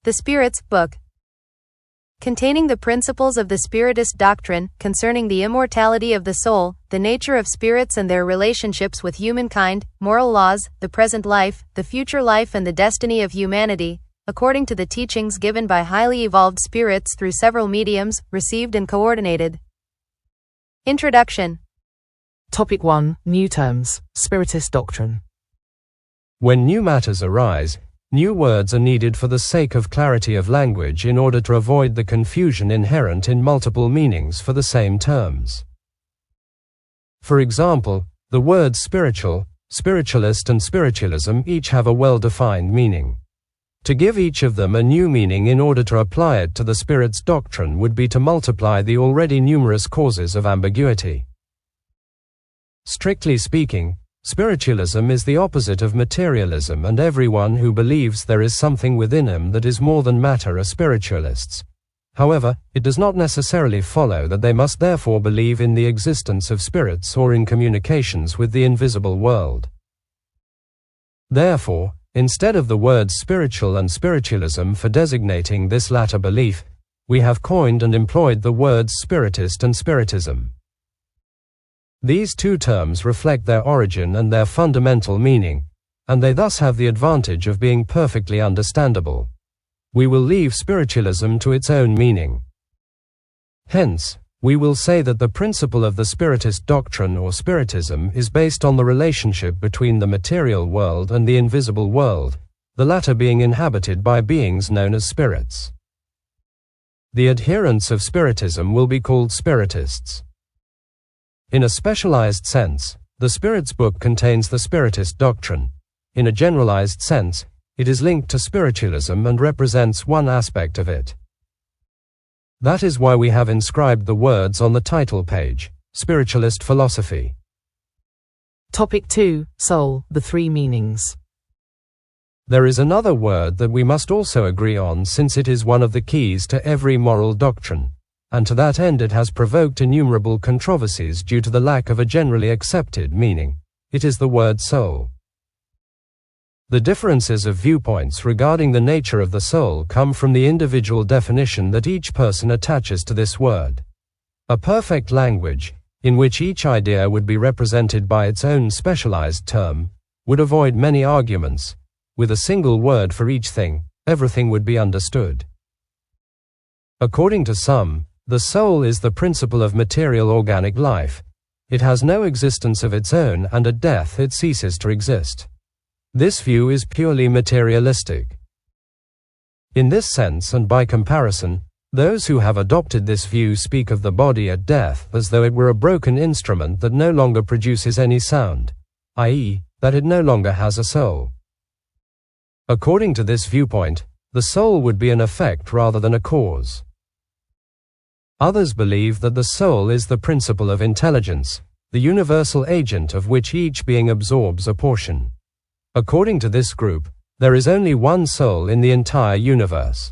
The Spirits Book, containing the principles of the Spiritist Doctrine concerning the immortality of the soul, the nature of spirits and their relationships with humankind, moral laws, the present life, the future life and the destiny of humanity, according to the teachings given by highly evolved spirits through several mediums, received and coordinated. Introduction. Topic 1. New terms. Spiritist Doctrine. When new matters arise, new words are needed for the sake of clarity of language in order to avoid the confusion inherent in multiple meanings for the same terms. For example, the words spiritual, spiritualist and spiritualism each have a well-defined meaning. To give each of them a new meaning in order to apply it to the Spirit's doctrine would be to multiply the already numerous causes of ambiguity. Strictly speaking, spiritualism is the opposite of materialism, and everyone who believes there is something within him that is more than matter are spiritualists. However, it does not necessarily follow that they must therefore believe in the existence of spirits or in communications with the invisible world. Therefore, instead of the words spiritual and spiritualism for designating this latter belief, we have coined and employed the words spiritist and spiritism. These two terms reflect their origin and their fundamental meaning, and they thus have the advantage of being perfectly understandable. We will leave spiritualism to its own meaning. Hence, we will say that the principle of the Spiritist doctrine or Spiritism is based on the relationship between the material world and the invisible world, the latter being inhabited by beings known as spirits. The adherents of Spiritism will be called Spiritists. In a specialized sense, the Spirit's book contains the Spiritist doctrine. In a generalized sense, it is linked to spiritualism and represents one aspect of it. That is why we have inscribed the words on the title page, Spiritualist Philosophy. Topic 2. Soul, the three meanings. There is another word that we must also agree on, since it is one of the keys to every moral doctrine, and to that end it has provoked innumerable controversies due to the lack of a generally accepted meaning. It is the word soul. The differences of viewpoints regarding the nature of the soul come from the individual definition that each person attaches to this word. A perfect language, in which each idea would be represented by its own specialized term, would avoid many arguments. With a single word for each thing, everything would be understood. According to some, the soul is the principle of material organic life. It has no existence of its own, and at death it ceases to exist. This view is purely materialistic. In this sense and by comparison, those who have adopted this view speak of the body at death as though it were a broken instrument that no longer produces any sound, i.e., that it no longer has a soul. According to this viewpoint, the soul would be an effect rather than a cause. Others believe that the soul is the principle of intelligence, the universal agent of which each being absorbs a portion. According to this group, there is only one soul in the entire universe.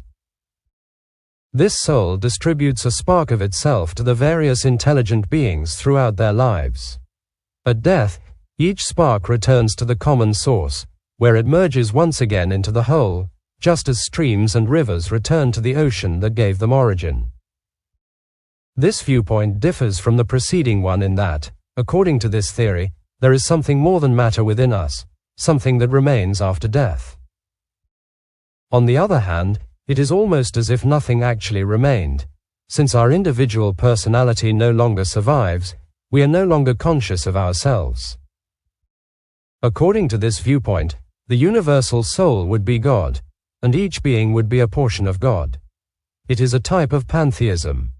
This soul distributes a spark of itself to the various intelligent beings throughout their lives. At death, each spark returns to the common source, where it merges once again into the whole, just as streams and rivers return to the ocean that gave them origin. This viewpoint differs from the preceding one in that, according to this theory, there is something more than matter within us, something that remains after death. On the other hand, it is almost as if nothing actually remained. Since our individual personality no longer survives, we are no longer conscious of ourselves. According to this viewpoint, the universal soul would be God, and each being would be a portion of God. It is a type of pantheism.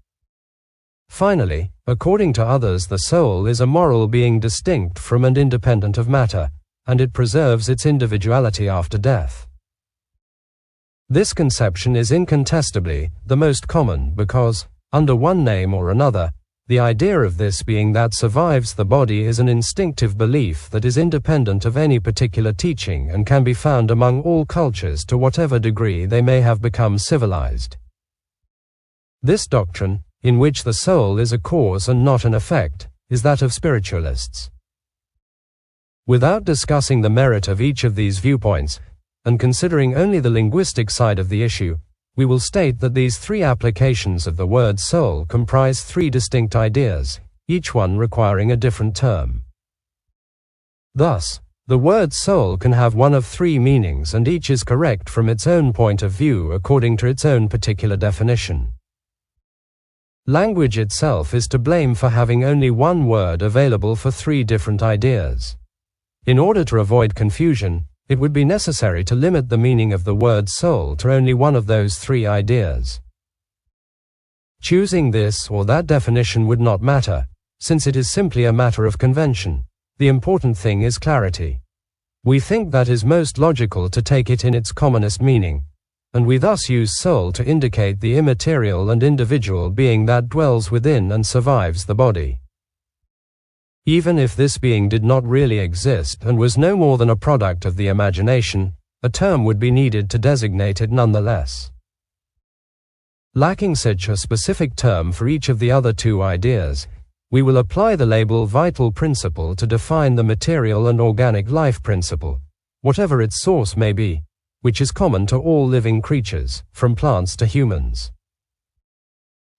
Finally, according to others, the soul is a moral being distinct from and independent of matter, and it preserves its individuality after death. This conception is incontestably the most common because, under one name or another, the idea of this being that survives the body is an instinctive belief that is independent of any particular teaching and can be found among all cultures to whatever degree they may have become civilized. This doctrine, in which the soul is a cause and not an effect, is that of spiritualists. Without discussing the merit of each of these viewpoints, and considering only the linguistic side of the issue, we will state that these three applications of the word soul comprise three distinct ideas, each one requiring a different term. Thus, the word soul can have one of three meanings, and each is correct from its own point of view according to its own particular definition. Language itself is to blame for having only one word available for three different ideas. In order to avoid confusion, it would be necessary to limit the meaning of the word soul to only one of those three ideas. Choosing this or that definition would not matter, since it is simply a matter of convention. The important thing is clarity. We think that is most logical to take it in its commonest meaning, and we thus use soul to indicate the immaterial and individual being that dwells within and survives the body. Even if this being did not really exist and was no more than a product of the imagination, a term would be needed to designate it nonetheless. Lacking such a specific term for each of the other two ideas, we will apply the label vital principle to define the material and organic life principle, whatever its source may be, which is common to all living creatures, from plants to humans.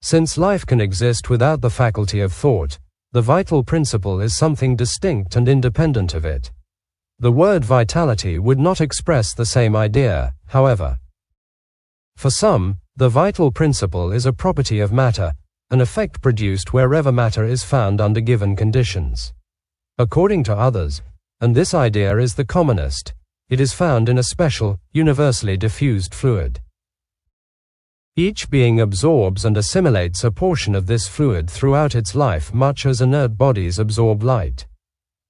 Since life can exist without the faculty of thought, the vital principle is something distinct and independent of it. The word vitality would not express the same idea, however. For some, the vital principle is a property of matter, an effect produced wherever matter is found under given conditions. According to others, and this idea is the commonest, it is found in a special, universally diffused fluid. Each being absorbs and assimilates a portion of this fluid throughout its life, much as inert bodies absorb light.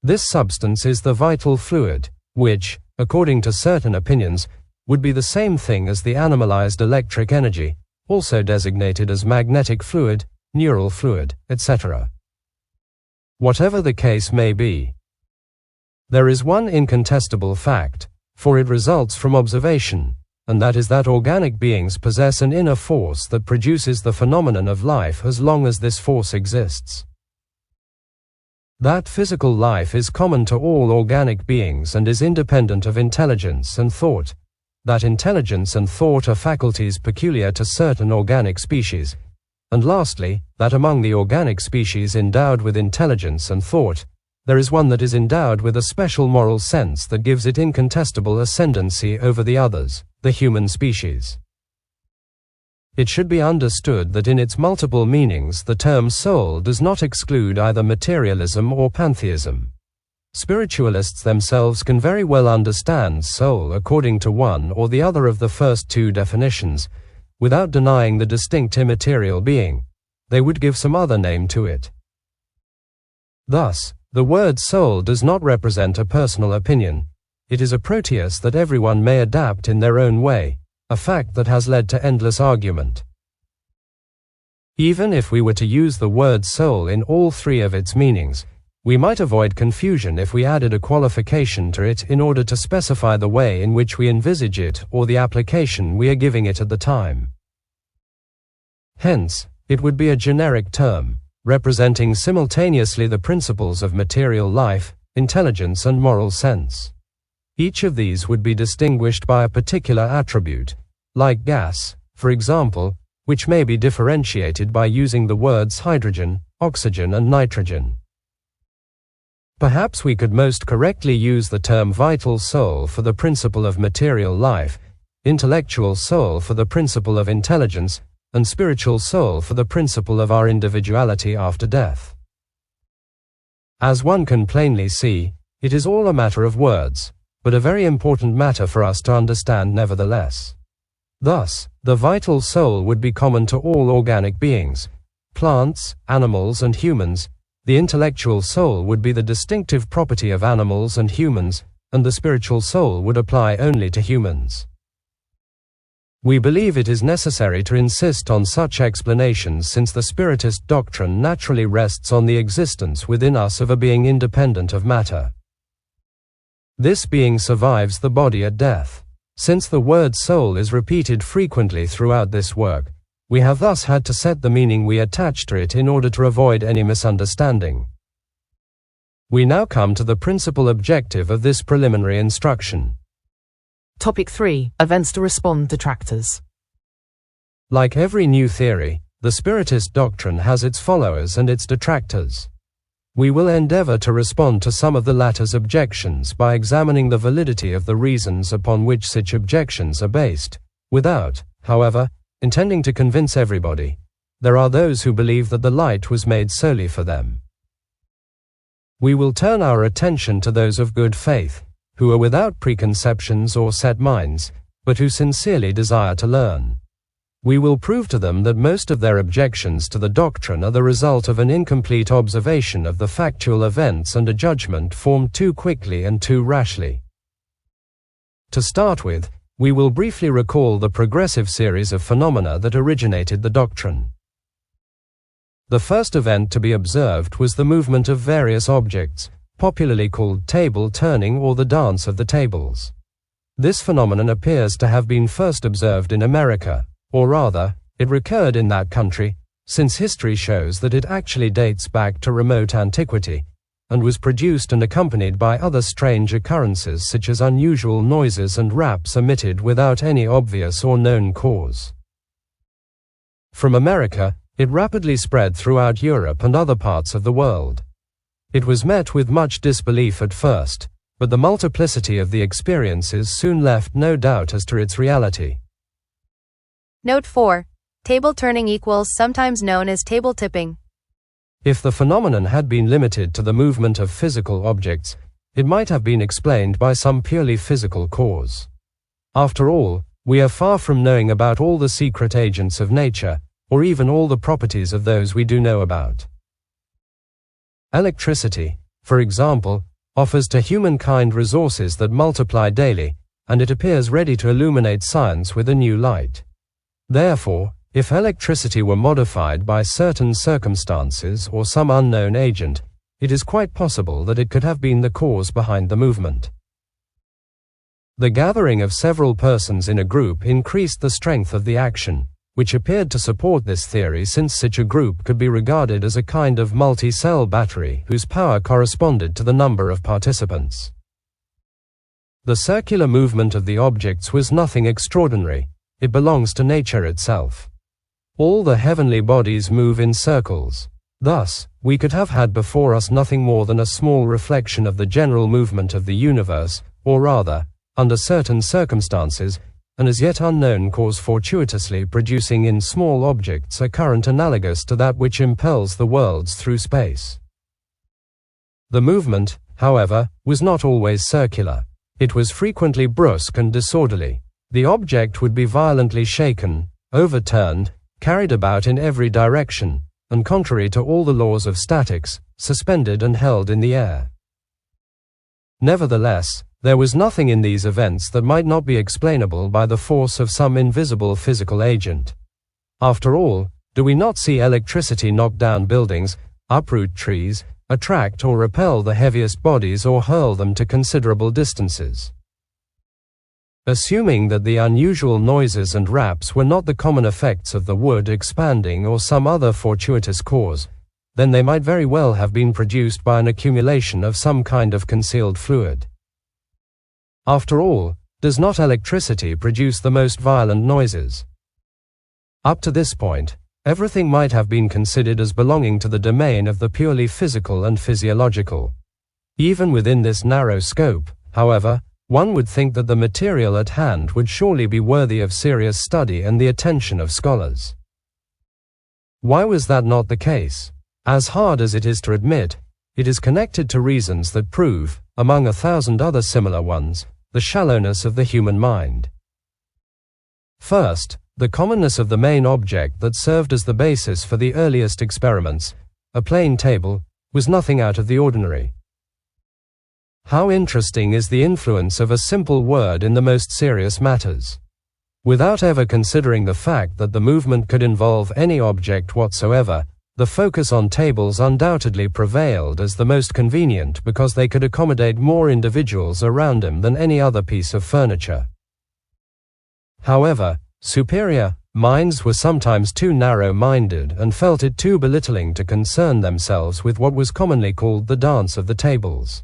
This substance is the vital fluid, which, according to certain opinions, would be the same thing as the animalized electric energy, also designated as magnetic fluid, neural fluid, etc. Whatever the case may be, there is one incontestable fact, for it results from observation, and that is that organic beings possess an inner force that produces the phenomenon of life as long as this force exists. That physical life is common to all organic beings and is independent of intelligence and thought. That intelligence and thought are faculties peculiar to certain organic species. And lastly, that among the organic species endowed with intelligence and thought, there is one that is endowed with a special moral sense that gives it incontestable ascendancy over the others, the human species. It should be understood that in its multiple meanings the term soul does not exclude either materialism or pantheism. Spiritualists themselves can very well understand soul according to one or the other of the first two definitions, without denying the distinct immaterial being. They would give some other name to it. Thus, the word soul does not represent a personal opinion. It is a proteus that everyone may adapt in their own way, a fact that has led to endless argument. Even if we were to use the word soul in all three of its meanings, we might avoid confusion if we added a qualification to it in order to specify the way in which we envisage it or the application we are giving it at the time. Hence, it would be a generic term, representing simultaneously the principles of material life, intelligence and moral sense. Each of these would be distinguished by a particular attribute, like gas, for example, which may be differentiated by using the words hydrogen, oxygen and nitrogen. Perhaps we could most correctly use the term vital soul for the principle of material life, intellectual soul for the principle of intelligence, and spiritual soul for the principle of our individuality after death. As one can plainly see, it is all a matter of words, but a very important matter for us to understand nevertheless. Thus, the vital soul would be common to all organic beings, plants, animals and humans. The intellectual soul would be the distinctive property of animals and humans, and the spiritual soul would apply only to humans. We believe it is necessary to insist on such explanations since the Spiritist doctrine naturally rests on the existence within us of a being independent of matter. This being survives the body at death. Since the word soul is repeated frequently throughout this work, we have thus had to set the meaning we attach to it in order to avoid any misunderstanding. We now come to the principal objective of this preliminary instruction. Topic 3. Events to respond detractors. Like every new theory, the Spiritist doctrine has its followers and its detractors. We will endeavor to respond to some of the latter's objections by examining the validity of the reasons upon which such objections are based, without, however, intending to convince everybody. There are those who believe that the light was made solely for them. We will turn our attention to those of good faith, who are without preconceptions or set minds, but who sincerely desire to learn. We will prove to them that most of their objections to the doctrine are the result of an incomplete observation of the factual events and a judgment formed too quickly and too rashly. To start with, we will briefly recall the progressive series of phenomena that originated the doctrine. The first event to be observed was the movement of various objects, popularly called table turning or the dance of the tables. This phenomenon appears to have been first observed in America, or rather, it recurred in that country, since history shows that it actually dates back to remote antiquity, and was produced and accompanied by other strange occurrences such as unusual noises and raps emitted without any obvious or known cause. From America, it rapidly spread throughout Europe and other parts of the world. It was met with much disbelief at first, but the multiplicity of the experiences soon left no doubt as to its reality. Note 4. Table turning equals sometimes known as table tipping. If the phenomenon had been limited to the movement of physical objects, it might have been explained by some purely physical cause. After all, we are far from knowing about all the secret agents of nature, or even all the properties of those we do know about. Electricity, for example, offers to humankind resources that multiply daily, and it appears ready to illuminate science with a new light. Therefore, if electricity were modified by certain circumstances or some unknown agent, it is quite possible that it could have been the cause behind the movement. The gathering of several persons in a group increased the strength of the action, which appeared to support this theory since such a group could be regarded as a kind of multi-cell battery whose power corresponded to the number of participants. The circular movement of the objects was nothing extraordinary. It belongs to nature itself. All the heavenly bodies move in circles. Thus, we could have had before us nothing more than a small reflection of the general movement of the universe, or rather, under certain circumstances, an as yet unknown cause fortuitously producing in small objects a current analogous to that which impels the worlds through space. The movement, however, was not always circular. It was frequently brusque and disorderly. The object would be violently shaken, overturned, carried about in every direction, and contrary to all the laws of statics, suspended and held in the air. Nevertheless, there was nothing in these events that might not be explainable by the force of some invisible physical agent. After all, do we not see electricity knock down buildings, uproot trees, attract or repel the heaviest bodies or hurl them to considerable distances? Assuming that the unusual noises and raps were not the common effects of the wood expanding or some other fortuitous cause, then they might very well have been produced by an accumulation of some kind of concealed fluid. After all, does not electricity produce the most violent noises? Up to this point, everything might have been considered as belonging to the domain of the purely physical and physiological. Even within this narrow scope, however, one would think that the material at hand would surely be worthy of serious study and the attention of scholars. Why was that not the case? As hard as it is to admit, it is connected to reasons that prove, among 1,000 other similar ones, the shallowness of the human mind. First, the commonness of the main object that served as the basis for the earliest experiments, a plain table, was nothing out of the ordinary. How interesting is the influence of a simple word in the most serious matters. Without ever considering the fact that the movement could involve any object whatsoever, the focus on tables undoubtedly prevailed as the most convenient because they could accommodate more individuals around them than any other piece of furniture. However, superior minds were sometimes too narrow-minded and felt it too belittling to concern themselves with what was commonly called the dance of the tables.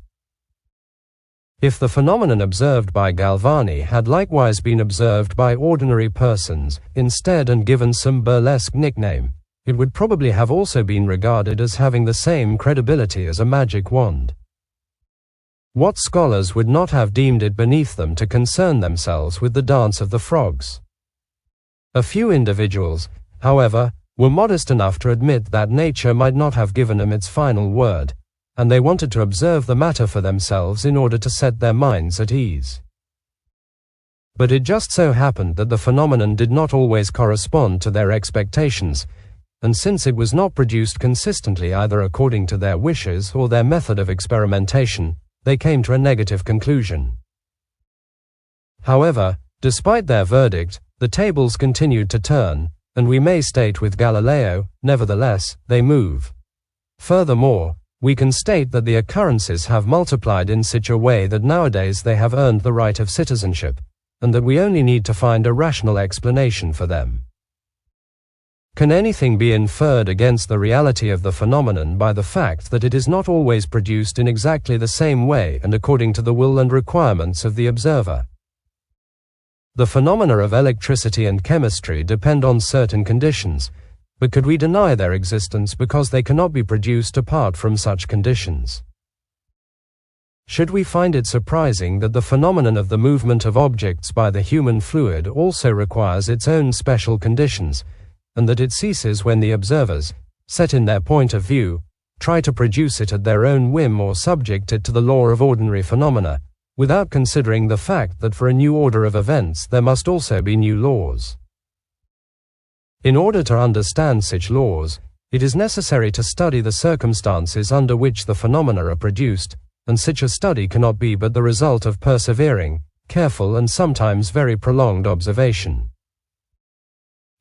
If the phenomenon observed by Galvani had likewise been observed by ordinary persons instead and given some burlesque nickname, it would probably have also been regarded as having the same credibility as a magic wand. What scholars would not have deemed it beneath them to concern themselves with the dance of the frogs? A few individuals, however, were modest enough to admit that nature might not have given them its final word, and they wanted to observe the matter for themselves in order to set their minds at ease. But it just so happened that the phenomenon did not always correspond to their expectations, and since it was not produced consistently either according to their wishes or their method of experimentation, they came to a negative conclusion. However, despite their verdict, the tables continued to turn, and we may state with Galileo, nevertheless, they move. Furthermore, we can state that the occurrences have multiplied in such a way that nowadays they have earned the right of citizenship, and that we only need to find a rational explanation for them. Can anything be inferred against the reality of the phenomenon by the fact that it is not always produced in exactly the same way and according to the will and requirements of the observer? The phenomena of electricity and chemistry depend on certain conditions, but could we deny their existence because they cannot be produced apart from such conditions? Should we find it surprising that the phenomenon of the movement of objects by the human fluid also requires its own special conditions, and that it ceases when the observers, set in their point of view, try to produce it at their own whim or subject it to the law of ordinary phenomena, without considering the fact that for a new order of events there must also be new laws? In order to understand such laws, it is necessary to study the circumstances under which the phenomena are produced, and such a study cannot be but the result of persevering, careful and sometimes very prolonged observation.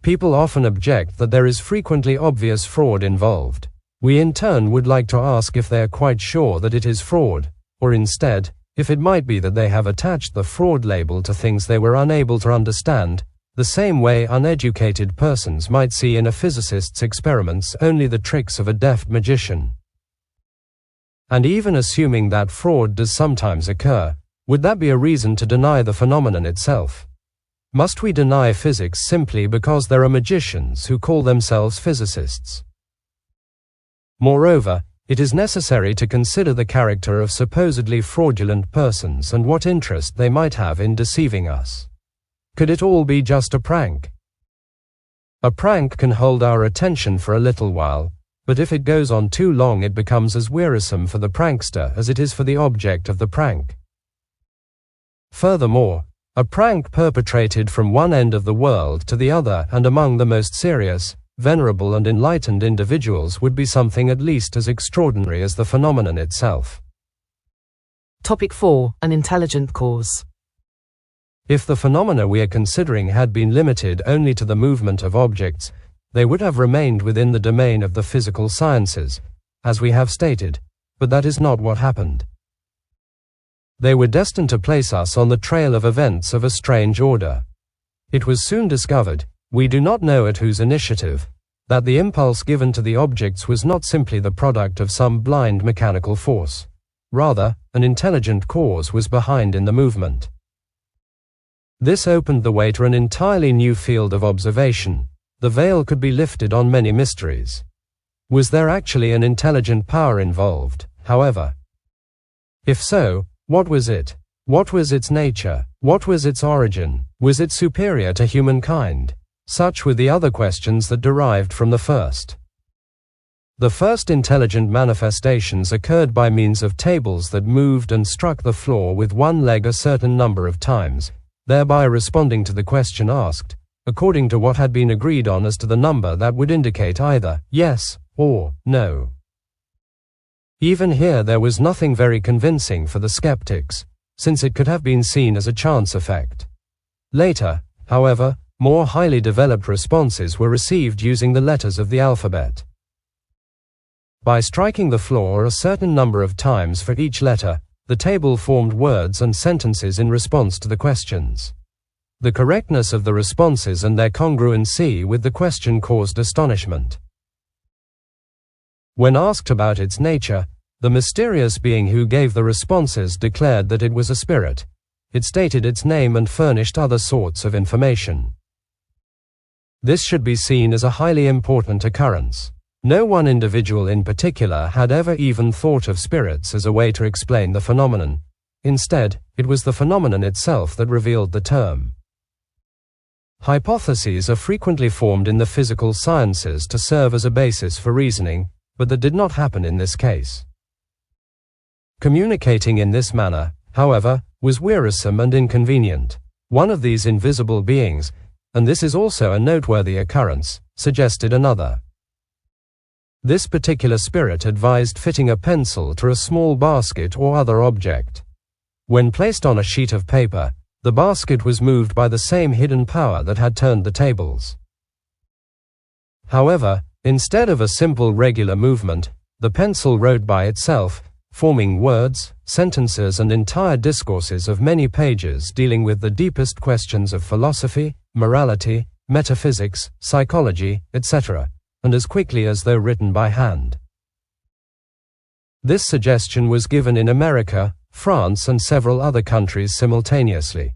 People often object that there is frequently obvious fraud involved. We in turn would like to ask if they are quite sure that it is fraud, or instead, if it might be that they have attached the fraud label to things they were unable to understand, the same way uneducated persons might see in a physicist's experiments only the tricks of a deft magician. And even assuming that fraud does sometimes occur, would that be a reason to deny the phenomenon itself? Must we deny physics simply because there are magicians who call themselves physicists? Moreover, it is necessary to consider the character of supposedly fraudulent persons and what interest they might have in deceiving us. Could it all be just a prank? A prank can hold our attention for a little while, but if it goes on too long it becomes as wearisome for the prankster as it is for the object of the prank. Furthermore, a prank perpetrated from one end of the world to the other and among the most serious, venerable and enlightened individuals would be something at least as extraordinary as the phenomenon itself. Topic 4. An intelligent cause. If the phenomena we are considering had been limited only to the movement of objects, they would have remained within the domain of the physical sciences, as we have stated, but that is not what happened. They were destined to place us on the trail of events of a strange order. It was soon discovered, we do not know at whose initiative, that the impulse given to the objects was not simply the product of some blind mechanical force. Rather, an intelligent cause was behind in the movement. This opened the way to an entirely new field of observation. The veil could be lifted on many mysteries. Was there actually an intelligent power involved, however? If so, what was it? What was its nature? What was its origin? Was it superior to humankind? Such were the other questions that derived from the first. The first intelligent manifestations occurred by means of tables that moved and struck the floor with one leg a certain number of times, thereby responding to the question asked, according to what had been agreed on as to the number that would indicate either yes or no. Even here there was nothing very convincing for the skeptics, since it could have been seen as a chance effect. Later, however, more highly developed responses were received using the letters of the alphabet. By striking the floor a certain number of times for each letter, the table formed words and sentences in response to the questions. The correctness of the responses and their congruency with the question caused astonishment. When asked about its nature, The mysterious being who gave the responses declared that it was a spirit. It stated its name and furnished other sorts of information. This should be seen as a highly important occurrence. No one individual in particular had ever even thought of spirits as a way to explain the phenomenon. Instead, it was the phenomenon itself that revealed the term. Hypotheses are frequently formed in the physical sciences to serve as a basis for reasoning, but that did not happen in this case. Communicating in this manner, however, was wearisome and inconvenient. One of these invisible beings, and this is also a noteworthy occurrence, suggested another. This particular spirit advised fitting a pencil to a small basket or other object. When placed on a sheet of paper, the basket was moved by the same hidden power that had turned the tables. However, instead of a simple regular movement, the pencil wrote by itself, forming words, sentences and entire discourses of many pages dealing with the deepest questions of philosophy, morality, metaphysics, psychology, etc., and as quickly as though written by hand. This suggestion was given in America, France and several other countries simultaneously.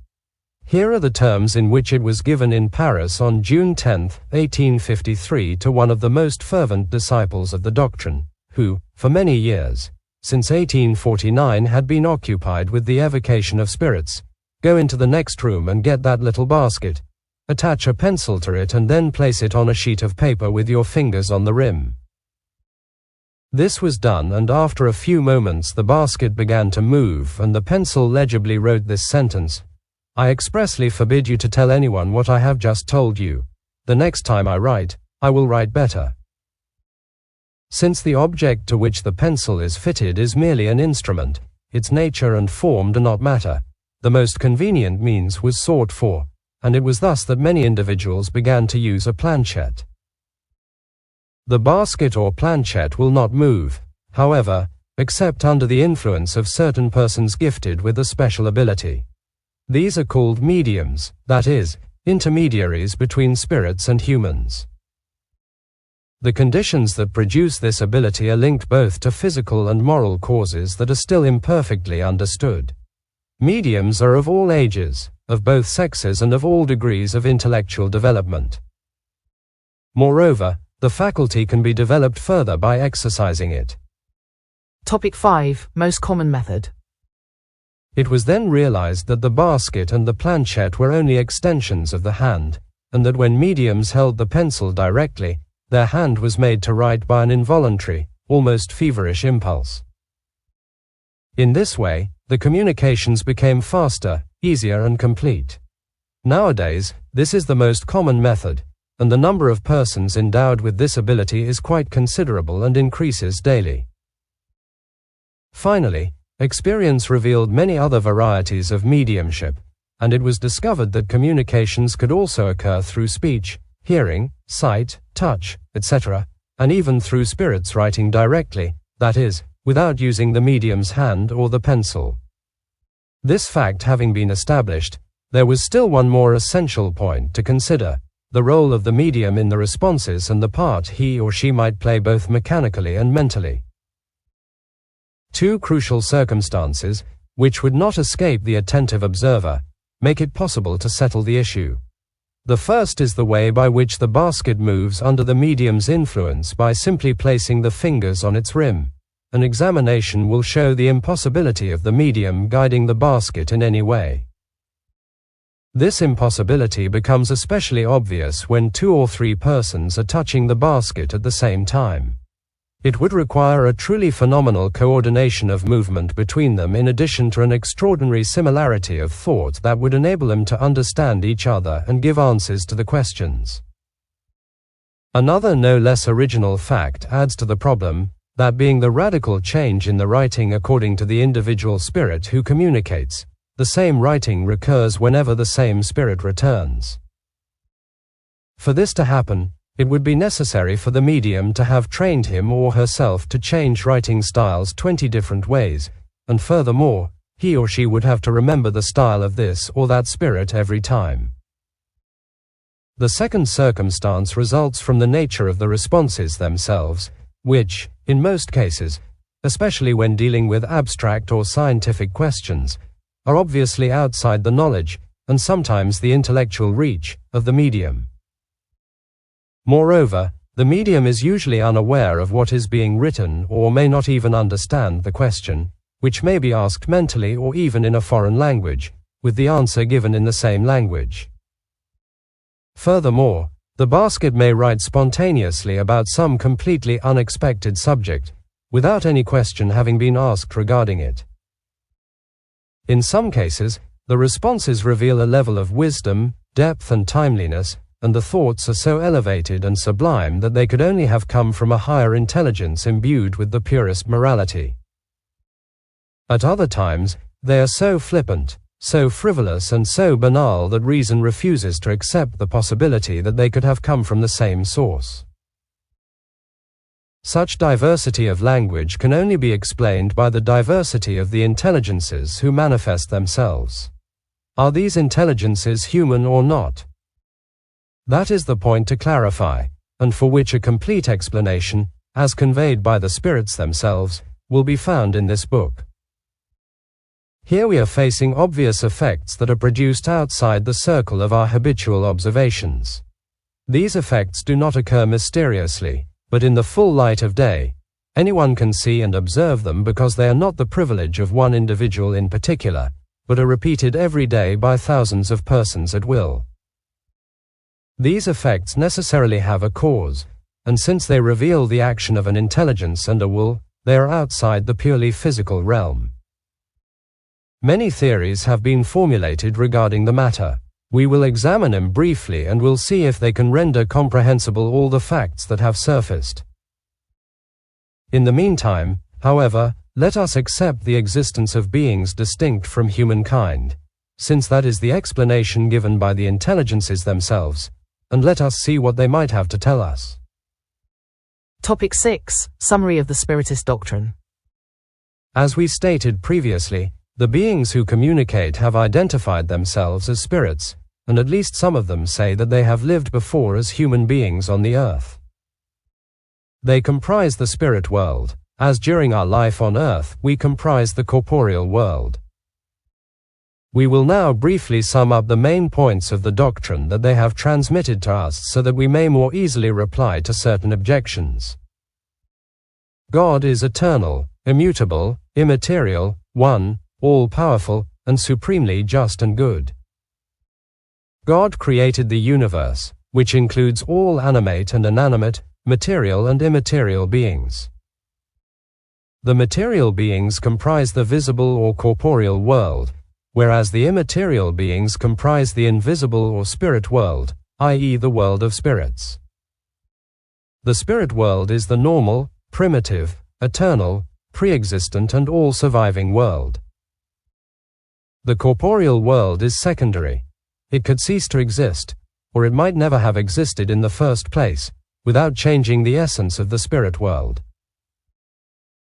Here are the terms in which it was given in Paris on June 10, 1853 to one of the most fervent disciples of the doctrine, who, for many years, since 1849 had been occupied with the evocation of spirits. Go into the next room and get that little basket. Attach a pencil to it and then place it on a sheet of paper with your fingers on the rim. This was done, and after a few moments the basket began to move and the pencil legibly wrote this sentence: "I expressly forbid you to tell anyone what I have just told you. The next time I write, I will write better." Since the object to which the pencil is fitted is merely an instrument, its nature and form do not matter, the most convenient means was sought for, and it was thus that many individuals began to use a planchette. The basket or planchette will not move, however, except under the influence of certain persons gifted with a special ability. These are called mediums, that is, intermediaries between spirits and humans. The conditions that produce this ability are linked both to physical and moral causes that are still imperfectly understood. Mediums are of all ages, of both sexes and of all degrees of intellectual development. Moreover, the faculty can be developed further by exercising it. Topic 5. Most common method. It was then realized that the basket and the planchette were only extensions of the hand, and that when mediums held the pencil directly, their hand was made to write by an involuntary, almost feverish impulse. In this way, the communications became faster, easier and complete. Nowadays, this is the most common method, and the number of persons endowed with this ability is quite considerable and increases daily. Finally, experience revealed many other varieties of mediumship, and it was discovered that communications could also occur through speech, hearing, sight, touch, etc., and even through spirits writing directly, that is, without using the medium's hand or the pencil. This fact having been established, there was still one more essential point to consider: the role of the medium in the responses and the part he or she might play both mechanically and mentally. Two crucial circumstances, which would not escape the attentive observer, make it possible to settle the issue. The first is the way by which the basket moves under the medium's influence by simply placing the fingers on its rim. An examination will show the impossibility of the medium guiding the basket in any way. This impossibility becomes especially obvious when 2 or 3 persons are touching the basket at the same time. It would require a truly phenomenal coordination of movement between them, in addition to an extraordinary similarity of thought that would enable them to understand each other and give answers to the questions. Another no less original fact adds to the problem, that being the radical change in the writing according to the individual spirit who communicates, the same writing recurs whenever the same spirit returns. For this to happen, it would be necessary for the medium to have trained him or herself to change writing styles 20 different ways, and furthermore, he or she would have to remember the style of this or that spirit every time. The second circumstance results from the nature of the responses themselves, which, in most cases, especially when dealing with abstract or scientific questions, are obviously outside the knowledge, and sometimes the intellectual reach, of the medium. Moreover, the medium is usually unaware of what is being written or may not even understand the question, which may be asked mentally or even in a foreign language, with the answer given in the same language. Furthermore, the basket may write spontaneously about some completely unexpected subject, without any question having been asked regarding it. In some cases, the responses reveal a level of wisdom, depth and timeliness, and the thoughts are so elevated and sublime that they could only have come from a higher intelligence imbued with the purest morality. At other times, they are so flippant, so frivolous and so banal that reason refuses to accept the possibility that they could have come from the same source. Such diversity of language can only be explained by the diversity of the intelligences who manifest themselves. Are these intelligences human or not? That is the point to clarify, and for which a complete explanation, as conveyed by the spirits themselves, will be found in this book. Here we are facing obvious effects that are produced outside the circle of our habitual observations. These effects do not occur mysteriously, but in the full light of day. Anyone can see and observe them because they are not the privilege of one individual in particular, but are repeated every day by thousands of persons at will. These effects necessarily have a cause, and since they reveal the action of an intelligence and a will, they are outside the purely physical realm. Many theories have been formulated regarding the matter. We will examine them briefly and will see if they can render comprehensible all the facts that have surfaced. In the meantime, however, let us accept the existence of beings distinct from humankind, since that is the explanation given by the intelligences themselves, and let us see what they might have to tell us. Topic 6. Summary of the Spiritist Doctrine. As we stated previously, the beings who communicate have identified themselves as spirits, and at least some of them say that they have lived before as human beings on the earth. They comprise the spirit world, as during our life on earth we comprise the corporeal world. We will now briefly sum up the main points of the doctrine that they have transmitted to us so that we may more easily reply to certain objections. God is eternal, immutable, immaterial, one, all-powerful, and supremely just and good. God created the universe, which includes all animate and inanimate, material and immaterial beings. The material beings comprise the visible or corporeal world, whereas the immaterial beings comprise the invisible or spirit world, i.e. the world of spirits. The spirit world is the normal, primitive, eternal, pre-existent and all-surviving world. The corporeal world is secondary. It could cease to exist, or it might never have existed in the first place, without changing the essence of the spirit world.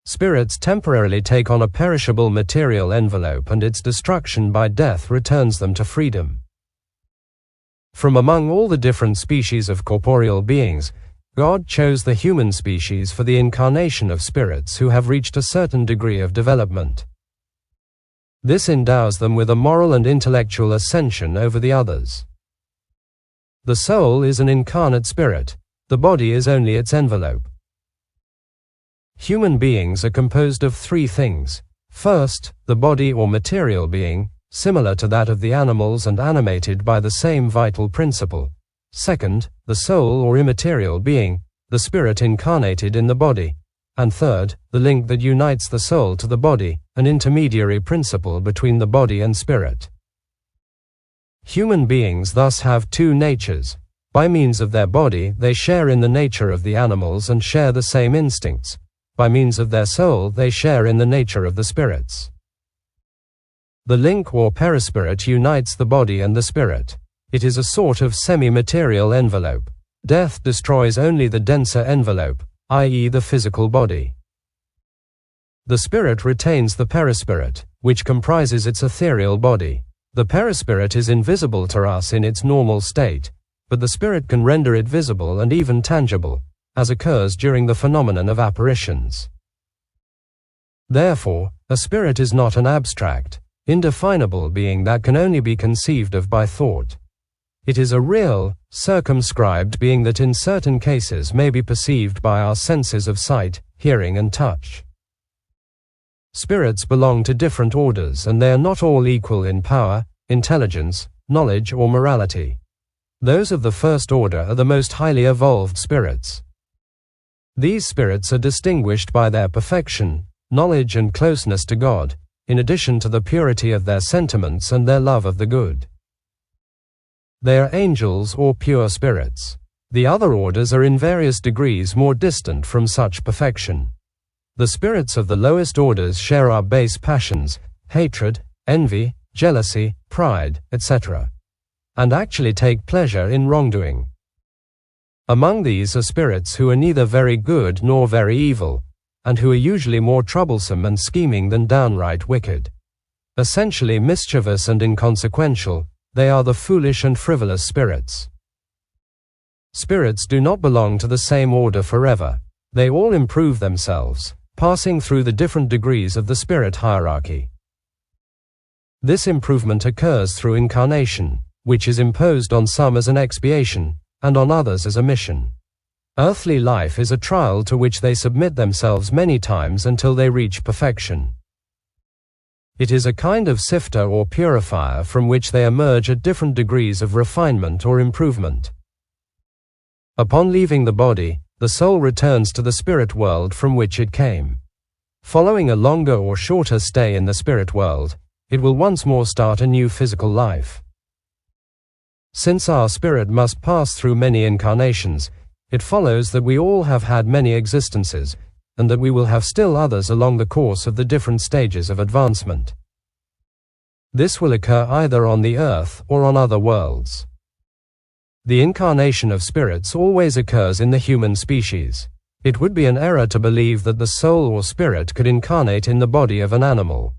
Spirits temporarily take on a perishable material envelope and its destruction by death returns them to freedom. From among all the different species of corporeal beings, God chose the human species for the incarnation of spirits who have reached a certain degree of development. This endows them with a moral and intellectual ascension over the others. The soul is an incarnate spirit, the body is only its envelope. Human beings are composed of three things. First, the body or material being, similar to that of the animals and animated by the same vital principle. Second, the soul or immaterial being, the spirit incarnated in the body. And third, the link that unites the soul to the body, an intermediary principle between the body and spirit. Human beings thus have two natures. By means of their body, they share in the nature of the animals and share the same instincts. By means of their soul, they share in the nature of the spirits. The link or perispirit unites the body and the spirit. It is a sort of semi-material envelope. Death destroys only the denser envelope, i.e. the physical body. The spirit retains the perispirit, which comprises its ethereal body. The perispirit is invisible to us in its normal state, but the spirit can render it visible and even tangible, as occurs during the phenomenon of apparitions. Therefore, a spirit is not an abstract, indefinable being that can only be conceived of by thought. It is a real, circumscribed being that in certain cases may be perceived by our senses of sight, hearing and touch. Spirits belong to different orders and they are not all equal in power, intelligence, knowledge or morality. Those of the first order are the most highly evolved spirits. These spirits are distinguished by their perfection, knowledge and closeness to God, in addition to the purity of their sentiments and their love of the good. They are angels or pure spirits. The other orders are in various degrees more distant from such perfection. The spirits of the lowest orders share our base passions, hatred, envy, jealousy, pride, etc., and actually take pleasure in wrongdoing. Among these are spirits who are neither very good nor very evil, and who are usually more troublesome and scheming than downright wicked. Essentially mischievous and inconsequential, they are the foolish and frivolous spirits. Spirits do not belong to the same order forever. They all improve themselves, passing through the different degrees of the spirit hierarchy. This improvement occurs through incarnation, which is imposed on some as an expiation, and on others as a mission. Earthly life is a trial to which they submit themselves many times until they reach perfection. It is a kind of sifter or purifier from which they emerge at different degrees of refinement or improvement. Upon leaving the body, the soul returns to the spirit world from which it came. Following a longer or shorter stay in the spirit world, it will once more start a new physical life. Since our spirit must pass through many incarnations, it follows that we all have had many existences, and that we will have still others along the course of the different stages of advancement. This will occur either on the earth or on other worlds. The incarnation of spirits always occurs in the human species. It would be an error to believe that the soul or spirit could incarnate in the body of an animal.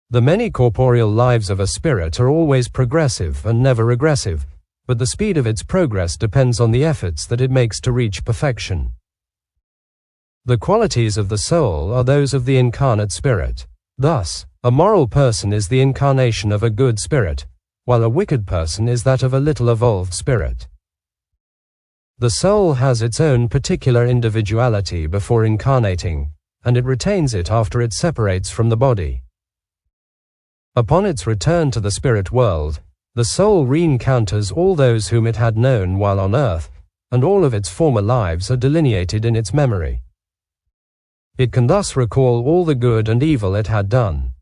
The many corporeal lives of a spirit are always progressive and never regressive, but the speed of its progress depends on the efforts that it makes to reach perfection. The qualities of the soul are those of the incarnate spirit. Thus, a moral person is the incarnation of a good spirit, while a wicked person is that of a little evolved spirit. The soul has its own particular individuality before incarnating, and it retains it after it separates from the body. Upon its return to the spirit world, the soul re-encounters all those whom it had known while on earth, and all of its former lives are delineated in its memory. It can thus recall all the good and evil it had done.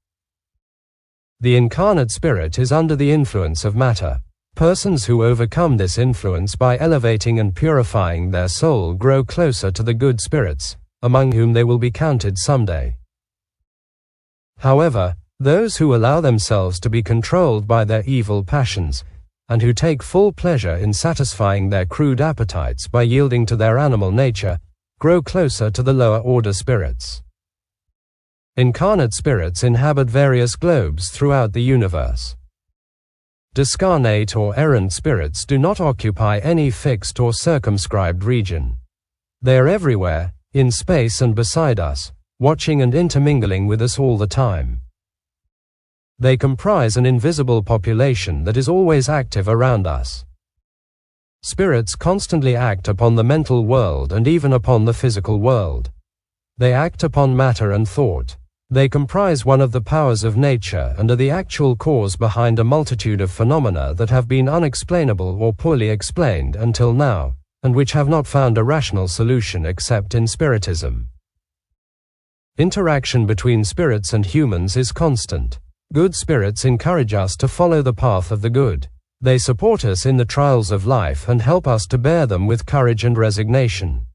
The incarnate spirit is under the influence of matter. Persons who overcome this influence by elevating and purifying their soul grow closer to the good spirits, among whom they will be counted someday. However, those who allow themselves to be controlled by their evil passions, and who take full pleasure in satisfying their crude appetites by yielding to their animal nature, grow closer to the lower order spirits. Incarnate spirits inhabit various globes throughout the universe. Discarnate or errant spirits do not occupy any fixed or circumscribed region. They are everywhere, in space and beside us, watching and intermingling with us all the time. They comprise an invisible population that is always active around us. Spirits constantly act upon the mental world and even upon the physical world. They act upon matter and thought. They comprise one of the powers of nature and are the actual cause behind a multitude of phenomena that have been unexplainable or poorly explained until now, and which have not found a rational solution except in Spiritism. Interaction between spirits and humans is constant. Good spirits encourage us to follow the path of the good. They support us in the trials of life and help us to bear them with courage and resignation.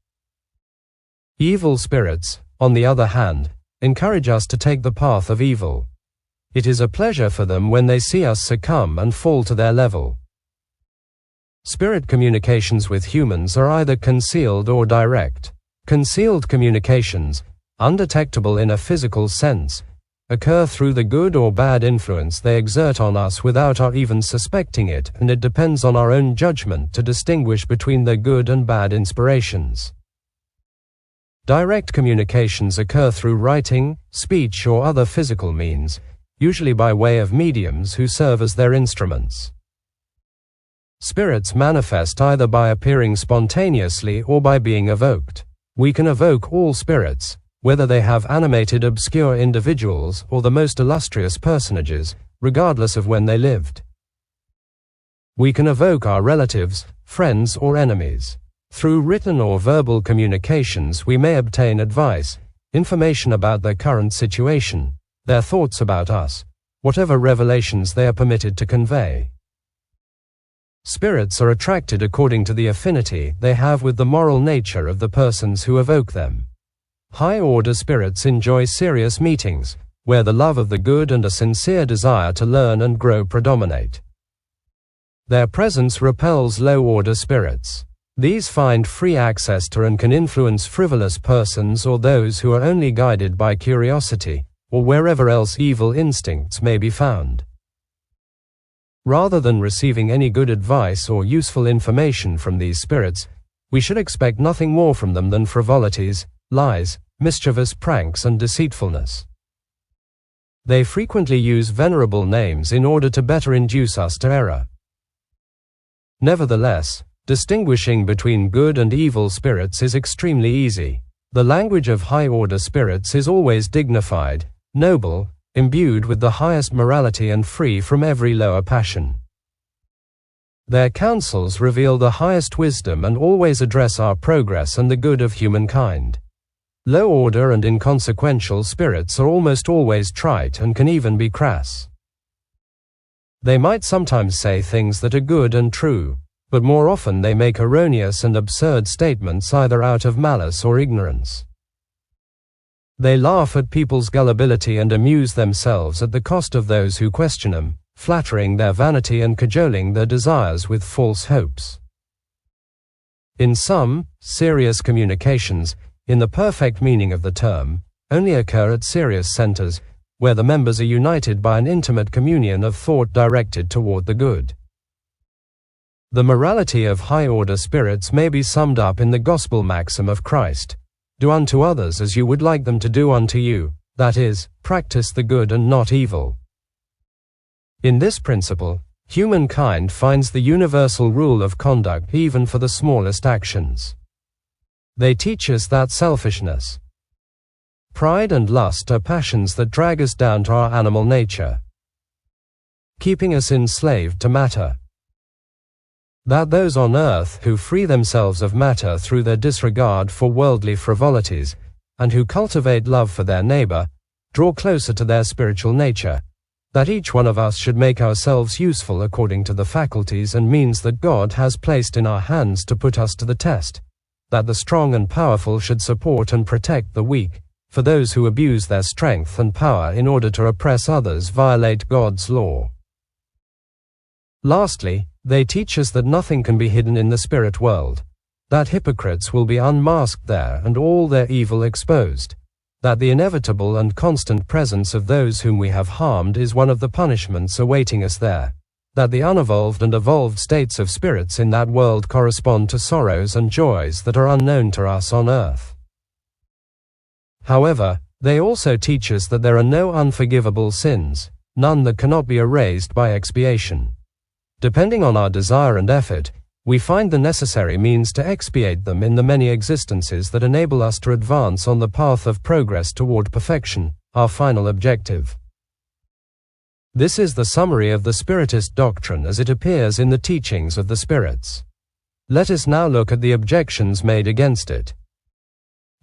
Evil spirits, on the other hand, encourage us to take the path of evil. It is a pleasure for them when they see us succumb and fall to their level. Spirit communications with humans are either concealed or direct. Concealed communications, undetectable in a physical sense, occur through the good or bad influence they exert on us without our even suspecting it, and it depends on our own judgment to distinguish between their good and bad inspirations. Direct communications occur through writing, speech, or other physical means, usually by way of mediums who serve as their instruments. Spirits manifest either by appearing spontaneously or by being evoked. We can evoke all spirits, whether they have animated obscure individuals or the most illustrious personages, regardless of when they lived. We can evoke our relatives, friends, or enemies. Through written or verbal communications we may obtain advice, information about their current situation, their thoughts about us, whatever revelations they are permitted to convey. Spirits are attracted according to the affinity they have with the moral nature of the persons who evoke them. High-order spirits enjoy serious meetings, where the love of the good and a sincere desire to learn and grow predominate. Their presence repels low-order spirits. These find free access to and can influence frivolous persons or those who are only guided by curiosity, or wherever else evil instincts may be found. Rather than receiving any good advice or useful information from these spirits, we should expect nothing more from them than frivolities, lies, mischievous pranks, and deceitfulness. They frequently use venerable names in order to better induce us to error. Nevertheless, distinguishing between good and evil spirits is extremely easy. The language of high-order spirits is always dignified, noble, imbued with the highest morality and free from every lower passion. Their counsels reveal the highest wisdom and always address our progress and the good of humankind. Low-order and inconsequential spirits are almost always trite and can even be crass. They might sometimes say things that are good and true, but more often they make erroneous and absurd statements either out of malice or ignorance. They laugh at people's gullibility and amuse themselves at the cost of those who question them, flattering their vanity and cajoling their desires with false hopes. In sum, serious communications, in the perfect meaning of the term, only occur at serious centers, where the members are united by an intimate communion of thought directed toward the good. The morality of high-order spirits may be summed up in the gospel maxim of Christ: "Do unto others as you would like them to do unto you," that is, practice the good and not evil. In this principle, humankind finds the universal rule of conduct even for the smallest actions. They teach us that selfishness, pride, and lust are passions that drag us down to our animal nature, keeping us enslaved to matter. That those on earth who free themselves of matter through their disregard for worldly frivolities, and who cultivate love for their neighbor, draw closer to their spiritual nature, that each one of us should make ourselves useful according to the faculties and means that God has placed in our hands to put us to the test, that the strong and powerful should support and protect the weak, for those who abuse their strength and power in order to oppress others violate God's law. Lastly, they teach us that nothing can be hidden in the spirit world, that hypocrites will be unmasked there and all their evil exposed, that the inevitable and constant presence of those whom we have harmed is one of the punishments awaiting us there, that the unevolved and evolved states of spirits in that world correspond to sorrows and joys that are unknown to us on earth. However, they also teach us that there are no unforgivable sins, none that cannot be erased by expiation. Depending on our desire and effort, we find the necessary means to expiate them in the many existences that enable us to advance on the path of progress toward perfection, our final objective. This is the summary of the Spiritist doctrine as it appears in the teachings of the spirits. Let us now look at the objections made against it.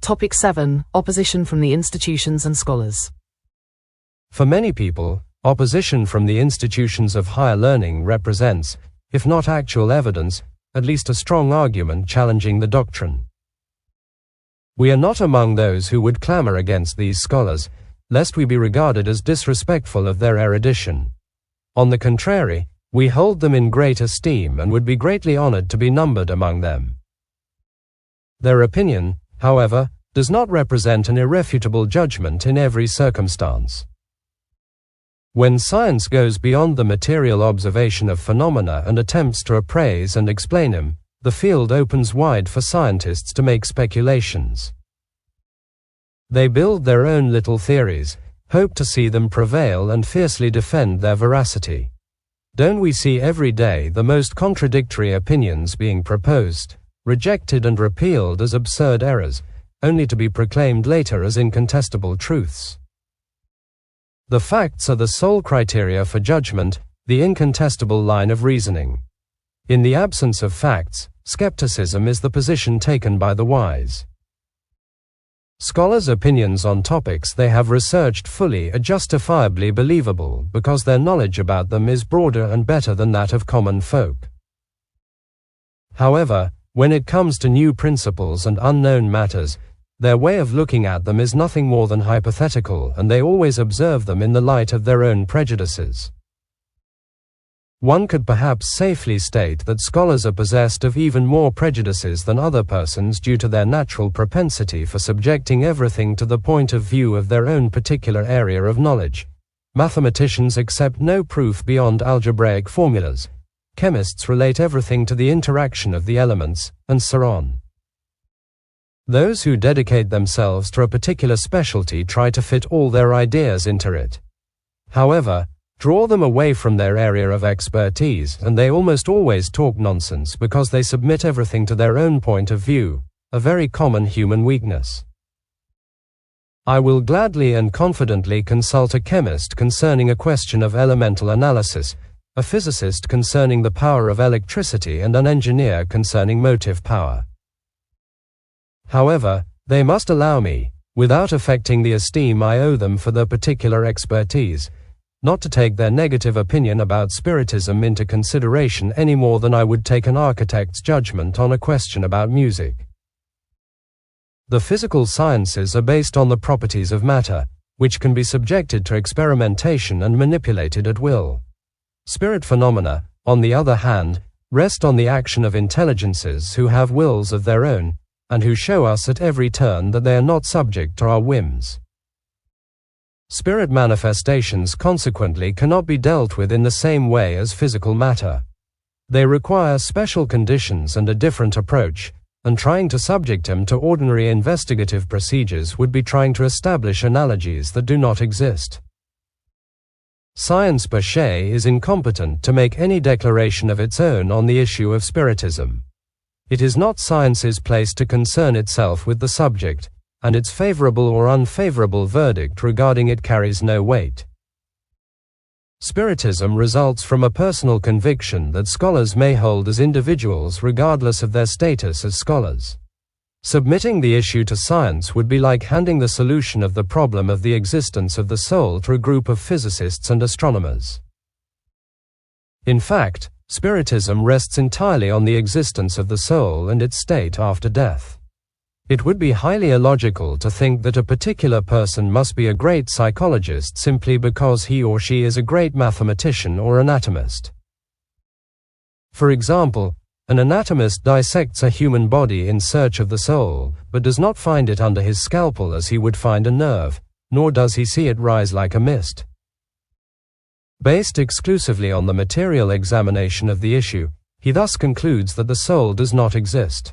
Topic 7. Opposition from the institutions and scholars. For many people, opposition from the institutions of higher learning represents, if not actual evidence, at least a strong argument challenging the doctrine. We are not among those who would clamor against these scholars, lest we be regarded as disrespectful of their erudition. On the contrary, we hold them in great esteem and would be greatly honored to be numbered among them. Their opinion, however, does not represent an irrefutable judgment in every circumstance. When science goes beyond the material observation of phenomena and attempts to appraise and explain them, the field opens wide for scientists to make speculations. They build their own little theories, hope to see them prevail and fiercely defend their veracity. Don't we see every day the most contradictory opinions being proposed, rejected and repealed as absurd errors, only to be proclaimed later as incontestable truths? The facts are the sole criteria for judgment, the incontestable line of reasoning. In the absence of facts, skepticism is the position taken by the wise. Scholars' opinions on topics they have researched fully are justifiably believable because their knowledge about them is broader and better than that of common folk. However, when it comes to new principles and unknown matters, their way of looking at them is nothing more than hypothetical, and they always observe them in the light of their own prejudices. One could perhaps safely state that scholars are possessed of even more prejudices than other persons due to their natural propensity for subjecting everything to the point of view of their own particular area of knowledge. Mathematicians accept no proof beyond algebraic formulas. Chemists relate everything to the interaction of the elements, and so on. Those who dedicate themselves to a particular specialty try to fit all their ideas into it. However, draw them away from their area of expertise, and they almost always talk nonsense because they submit everything to their own point of view, a very common human weakness. I will gladly and confidently consult a chemist concerning a question of elemental analysis, a physicist concerning the power of electricity, and an engineer concerning motive power. However, they must allow me, without affecting the esteem I owe them for their particular expertise, not to take their negative opinion about Spiritism into consideration any more than I would take an architect's judgment on a question about music. The physical sciences are based on the properties of matter, which can be subjected to experimentation and manipulated at will. Spirit phenomena, on the other hand, rest on the action of intelligences who have wills of their own, and who show us at every turn that they are not subject to our whims. Spirit manifestations consequently cannot be dealt with in the same way as physical matter. They require special conditions and a different approach, and trying to subject them to ordinary investigative procedures would be trying to establish analogies that do not exist. Science per se is incompetent to make any declaration of its own on the issue of Spiritism. It is not science's place to concern itself with the subject, and its favorable or unfavorable verdict regarding it carries no weight. Spiritism results from a personal conviction that scholars may hold as individuals regardless of their status as scholars. Submitting the issue to science would be like handing the solution of the problem of the existence of the soul to a group of physicists and astronomers. In fact, Spiritism rests entirely on the existence of the soul and its state after death. It would be highly illogical to think that a particular person must be a great psychologist simply because he or she is a great mathematician or anatomist. For example, an anatomist dissects a human body in search of the soul, but does not find it under his scalpel as he would find a nerve, nor does he see it rise like a mist. Based exclusively on the material examination of the issue, he thus concludes that the soul does not exist.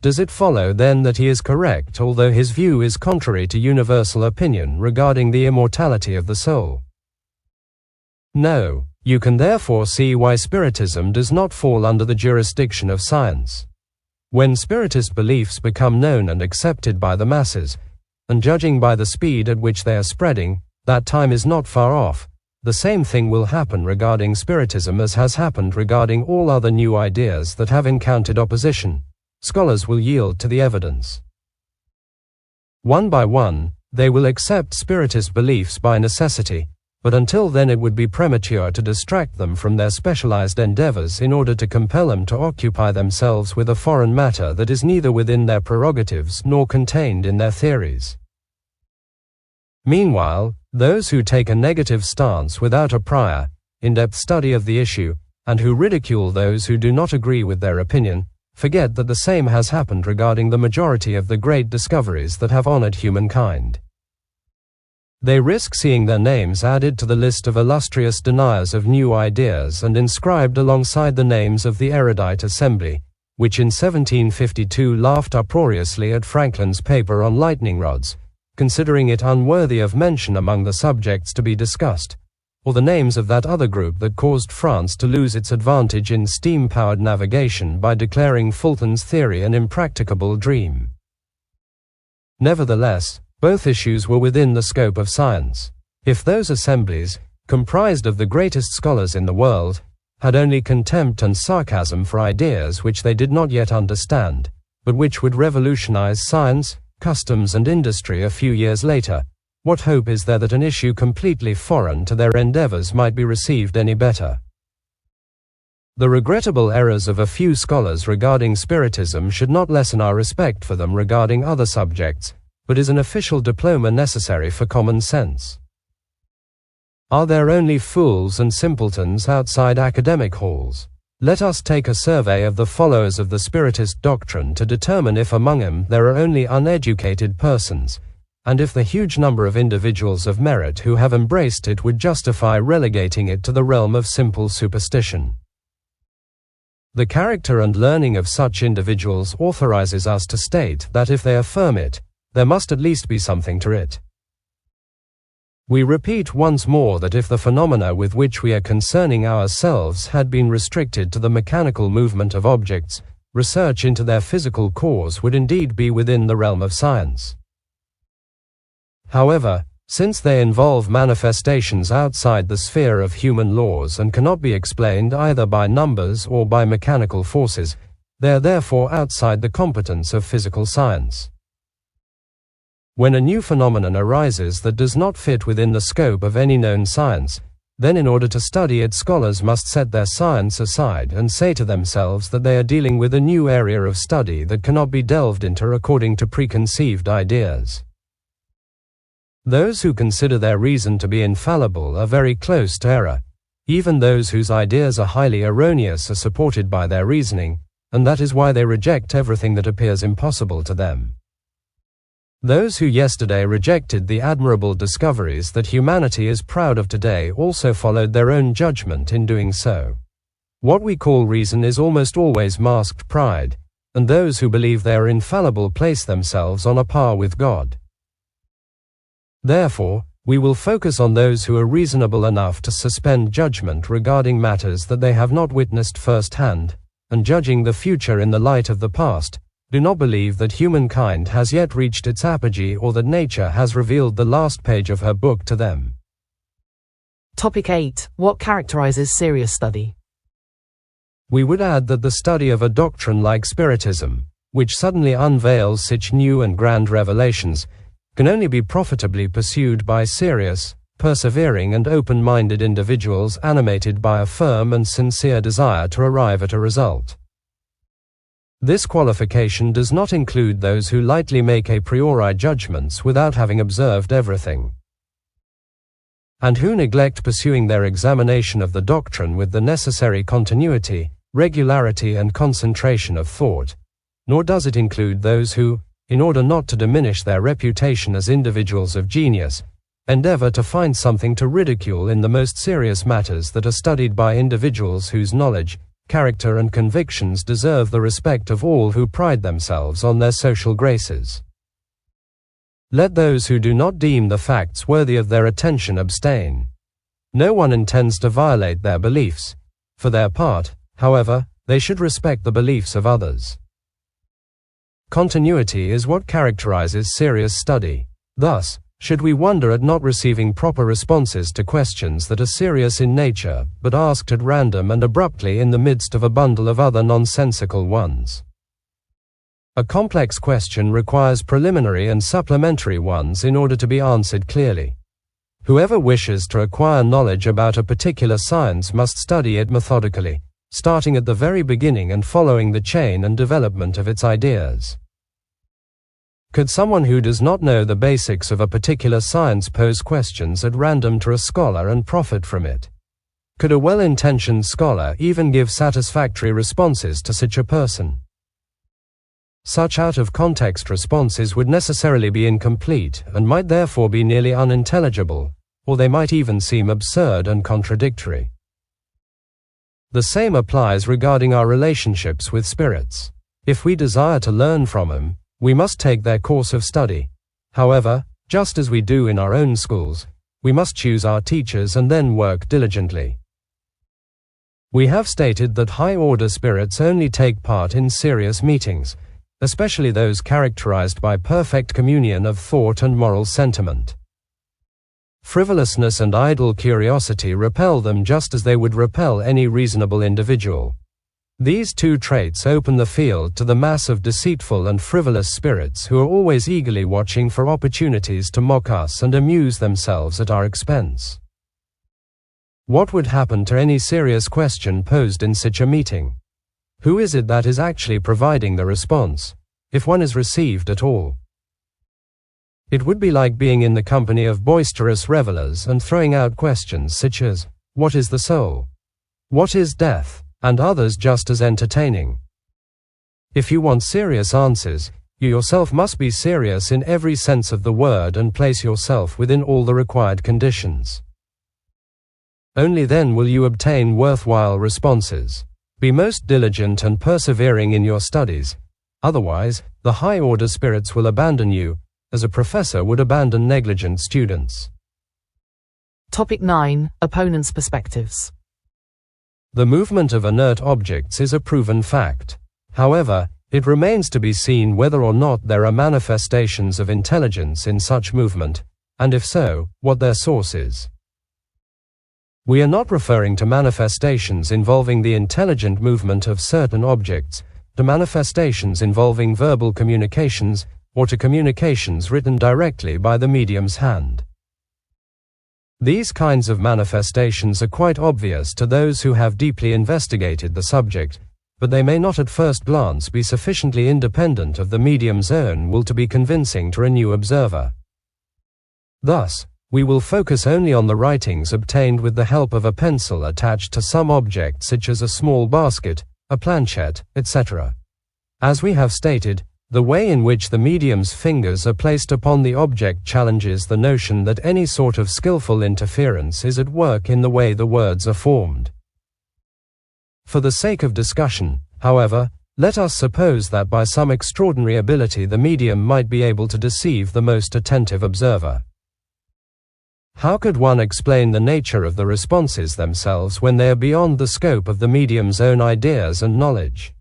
Does it follow then that he is correct although his view is contrary to universal opinion regarding the immortality of the soul? No. You can therefore see why Spiritism does not fall under the jurisdiction of science. When Spiritist beliefs become known and accepted by the masses, and judging by the speed at which they are spreading, that time is not far off, the same thing will happen regarding Spiritism as has happened regarding all other new ideas that have encountered opposition. Scholars will yield to the evidence. One by one, they will accept Spiritist beliefs by necessity, but until then it would be premature to distract them from their specialized endeavors in order to compel them to occupy themselves with a foreign matter that is neither within their prerogatives nor contained in their theories. Meanwhile, those who take a negative stance without a prior, in-depth study of the issue, and who ridicule those who do not agree with their opinion, forget that the same has happened regarding the majority of the great discoveries that have honored humankind. They risk seeing their names added to the list of illustrious deniers of new ideas and inscribed alongside the names of the erudite assembly, which in 1752 laughed uproariously at Franklin's paper on lightning rods, considering it unworthy of mention among the subjects to be discussed, or the names of that other group that caused France to lose its advantage in steam-powered navigation by declaring Fulton's theory an impracticable dream. Nevertheless, both issues were within the scope of science. If those assemblies, comprised of the greatest scholars in the world, had only contempt and sarcasm for ideas which they did not yet understand, but which would revolutionize science, customs and industry a few years later, what hope is there that an issue completely foreign to their endeavors might be received any better? The regrettable errors of a few scholars regarding Spiritism should not lessen our respect for them regarding other subjects, but is an official diploma necessary for common sense. Are there only fools and simpletons outside academic halls? Let us take a survey of the followers of the Spiritist doctrine to determine if among them there are only uneducated persons, and if the huge number of individuals of merit who have embraced it would justify relegating it to the realm of simple superstition. The character and learning of such individuals authorizes us to state that if they affirm it, there must at least be something to it. We repeat once more that if the phenomena with which we are concerning ourselves had been restricted to the mechanical movement of objects, research into their physical cause would indeed be within the realm of science. However, since they involve manifestations outside the sphere of human laws and cannot be explained either by numbers or by mechanical forces, they are therefore outside the competence of physical science. When a new phenomenon arises that does not fit within the scope of any known science, then in order to study it, scholars must set their science aside and say to themselves that they are dealing with a new area of study that cannot be delved into according to preconceived ideas. Those who consider their reason to be infallible are very close to error. Even those whose ideas are highly erroneous are supported by their reasoning, and that is why they reject everything that appears impossible to them. Those who yesterday rejected the admirable discoveries that humanity is proud of today also followed their own judgment in doing so. What we call reason is almost always masked pride, and those who believe they are infallible place themselves on a par with God. Therefore, we will focus on those who are reasonable enough to suspend judgment regarding matters that they have not witnessed firsthand, and judging the future in the light of the past, do not believe that humankind has yet reached its apogee or that nature has revealed the last page of her book to them. Topic 8. What characterizes serious study? We would add that the study of a doctrine like Spiritism, which suddenly unveils such new and grand revelations, can only be profitably pursued by serious, persevering and open-minded individuals animated by a firm and sincere desire to arrive at a result. This qualification does not include those who lightly make a priori judgments without having observed everything, and who neglect pursuing their examination of the doctrine with the necessary continuity, regularity and concentration of thought, nor does it include those who, in order not to diminish their reputation as individuals of genius, endeavor to find something to ridicule in the most serious matters that are studied by individuals whose knowledge, character and convictions deserve the respect of all who pride themselves on their social graces. Let those who do not deem the facts worthy of their attention abstain. No one intends to violate their beliefs. For their part, however, they should respect the beliefs of others. Continuity is what characterizes serious study. Thus, should we wonder at not receiving proper responses to questions that are serious in nature, but asked at random and abruptly in the midst of a bundle of other nonsensical ones? A complex question requires preliminary and supplementary ones in order to be answered clearly. Whoever wishes to acquire knowledge about a particular science must study it methodically, starting at the very beginning and following the chain and development of its ideas. Could someone who does not know the basics of a particular science pose questions at random to a scholar and profit from it? Could a well-intentioned scholar even give satisfactory responses to such a person? Such out-of-context responses would necessarily be incomplete and might therefore be nearly unintelligible, or they might even seem absurd and contradictory. The same applies regarding our relationships with spirits. If we desire to learn from them, we must take their course of study. However, Just as we do in our own schools, we must choose our teachers and then work diligently. We have stated that high-order spirits only take part in serious meetings, especially those characterized by perfect communion of thought and moral sentiment. Frivolousness and idle curiosity repel them just as they would repel any reasonable individual. These two traits open the field to the mass of deceitful and frivolous spirits who are always eagerly watching for opportunities to mock us and amuse themselves at our expense. What would happen to any serious question posed in such a meeting? Who is it that is actually providing the response, if one is received at all? It would be like being in the company of boisterous revelers and throwing out questions such as, "What is the soul? What is death?" and others just as entertaining. If you want serious answers, you yourself must be serious in every sense of the word and place yourself within all the required conditions. Only then will you obtain worthwhile responses. Be most diligent and persevering in your studies, otherwise, the high-order spirits will abandon you, as a professor would abandon negligent students. Topic 9. Opponents' perspectives. The movement of inert objects is a proven fact. However, it remains to be seen whether or not there are manifestations of intelligence in such movement, and if so, what their source is. We are not referring to manifestations involving the intelligent movement of certain objects, to manifestations involving verbal communications, or to communications written directly by the medium's hand. These kinds of manifestations are quite obvious to those who have deeply investigated the subject, but they may not at first glance be sufficiently independent of the medium's own will to be convincing to a new observer. Thus, we will focus only on the writings obtained with the help of a pencil attached to some object such as a small basket, a planchette, etc. As we have stated, the way in which the medium's fingers are placed upon the object challenges the notion that any sort of skillful interference is at work in the way the words are formed. For the sake of discussion, however, let us suppose that by some extraordinary ability the medium might be able to deceive the most attentive observer. How could one explain the nature of the responses themselves when they are beyond the scope of the medium's own ideas and knowledge?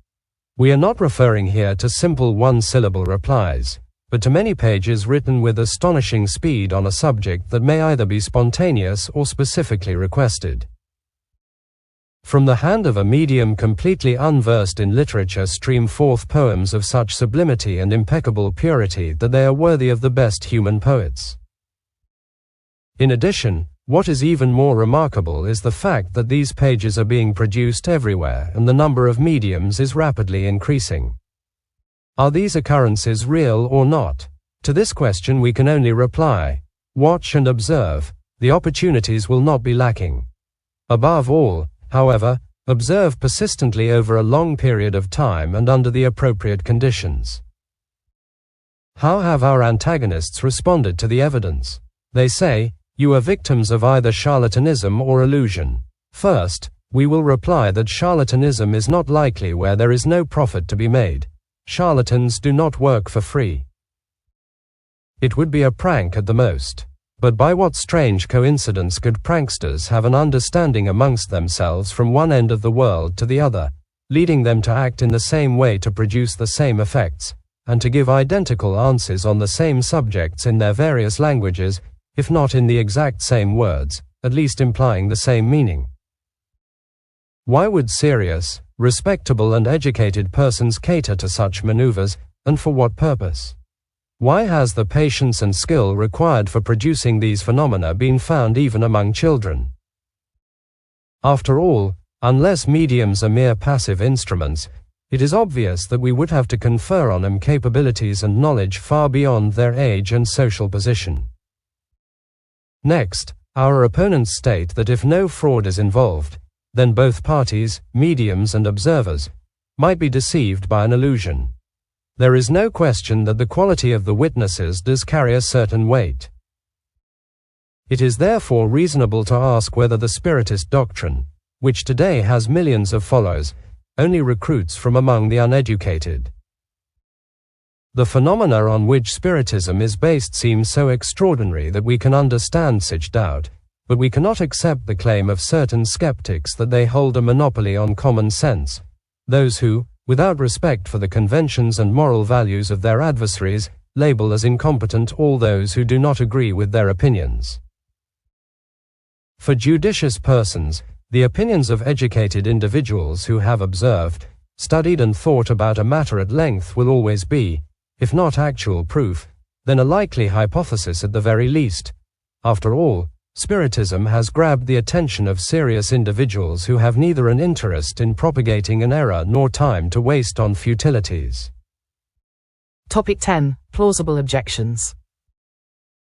We are not referring here to simple one-syllable replies, but to many pages written with astonishing speed on a subject that may either be spontaneous or specifically requested. From the hand of a medium completely unversed in literature stream forth poems of such sublimity and impeccable purity that they are worthy of the best human poets. In addition, what is even more remarkable is the fact that these pages are being produced everywhere and the number of mediums is rapidly increasing. Are these occurrences real or not? To this question we can only reply, watch and observe, the opportunities will not be lacking. Above all, however, observe persistently over a long period of time and under the appropriate conditions. How have our antagonists responded to the evidence? They say, you are victims of either charlatanism or illusion. First, we will reply that charlatanism is not likely where there is no profit to be made. Charlatans do not work for free. It would be a prank at the most. But by what strange coincidence could pranksters have an understanding amongst themselves from one end of the world to the other, leading them to act in the same way to produce the same effects, and to give identical answers on the same subjects in their various languages, if not in the exact same words, at least implying the same meaning? Why would serious, respectable and educated persons cater to such maneuvers, and for what purpose? Why has the patience and skill required for producing these phenomena been found even among children? After all, unless mediums are mere passive instruments, it is obvious that we would have to confer on them capabilities and knowledge far beyond their age and social position. Next, our opponents state that if no fraud is involved, then both parties, mediums and observers, might be deceived by an illusion. There is no question that the quality of the witnesses does carry a certain weight. It is therefore reasonable to ask whether the Spiritist doctrine, which today has millions of followers, only recruits from among the uneducated. The phenomena on which Spiritism is based seem so extraordinary that we can understand such doubt, but we cannot accept the claim of certain skeptics that they hold a monopoly on common sense, those who, without respect for the conventions and moral values of their adversaries, label as incompetent all those who do not agree with their opinions. For judicious persons, the opinions of educated individuals who have observed, studied and thought about a matter at length will always be, if not actual proof, then a likely hypothesis at the very least. After all, Spiritism has grabbed the attention of serious individuals who have neither an interest in propagating an error nor time to waste on futilities. Topic 10. Plausible Objections.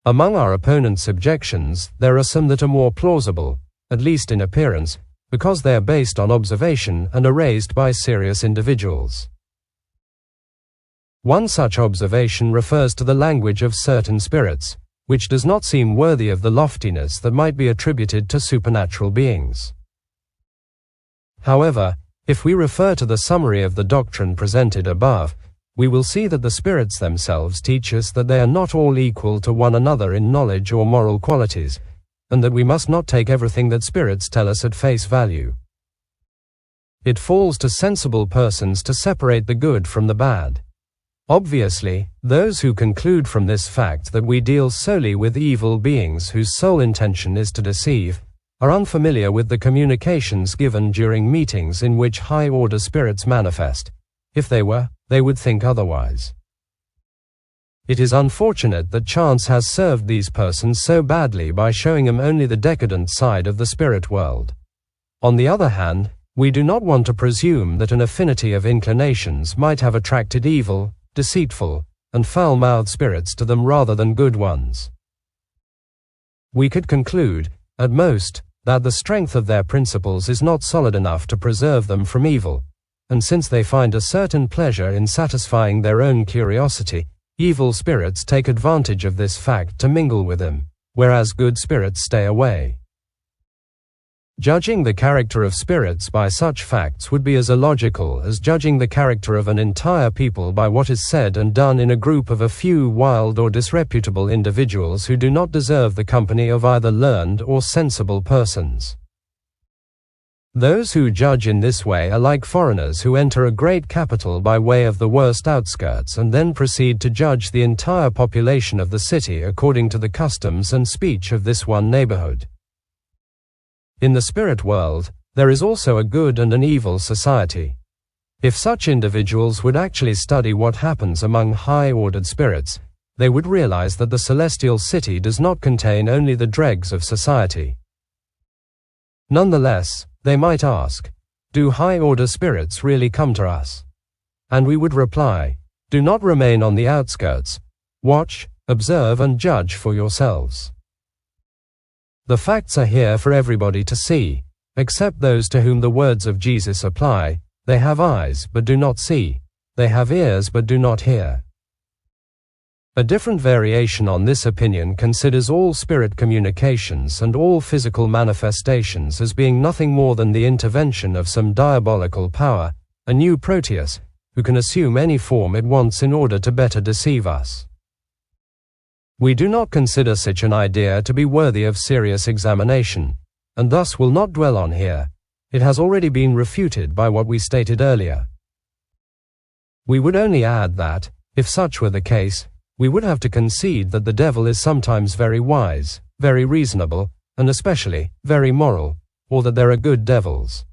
Among our opponents' objections, there are some that are more plausible, at least in appearance, because they are based on observation and are raised by serious individuals. One such observation refers to the language of certain spirits, which does not seem worthy of the loftiness that might be attributed to supernatural beings. However, if we refer to the summary of the doctrine presented above, we will see that the spirits themselves teach us that they are not all equal to one another in knowledge or moral qualities, and that we must not take everything that spirits tell us at face value. It falls to sensible persons to separate the good from the bad. Obviously, those who conclude from this fact that we deal solely with evil beings whose sole intention is to deceive, are unfamiliar with the communications given during meetings in which high-order spirits manifest. If they were, they would think otherwise. It is unfortunate that chance has served these persons so badly by showing them only the decadent side of the spirit world. On the other hand, we do not want to presume that an affinity of inclinations might have attracted evil, deceitful, and foul-mouthed spirits to them rather than good ones. We could conclude, at most, that the strength of their principles is not solid enough to preserve them from evil, and since they find a certain pleasure in satisfying their own curiosity, evil spirits take advantage of this fact to mingle with them, whereas good spirits stay away. Judging the character of spirits by such facts would be as illogical as judging the character of an entire people by what is said and done in a group of a few wild or disreputable individuals who do not deserve the company of either learned or sensible persons. Those who judge in this way are like foreigners who enter a great capital by way of the worst outskirts and then proceed to judge the entire population of the city according to the customs and speech of this one neighborhood. In the spirit world, there is also a good and an evil society. If such individuals would actually study what happens among high-ordered spirits, they would realize that the celestial city does not contain only the dregs of society. Nonetheless, they might ask, do high-order spirits really come to us? And we would reply, do not remain on the outskirts. Watch, observe and judge for yourselves. The facts are here for everybody to see, except those to whom the words of Jesus apply. They have eyes but do not see. They have ears but do not hear. A different variation on this opinion considers all spirit communications and all physical manifestations as being nothing more than the intervention of some diabolical power, a new Proteus, who can assume any form it wants in order to better deceive us. We do not consider such an idea to be worthy of serious examination, and thus will not dwell on here. It has already been refuted by what we stated earlier. We would only add that, if such were the case, we would have to concede that the devil is sometimes very wise, very reasonable, and especially, very moral, or that there are good devils.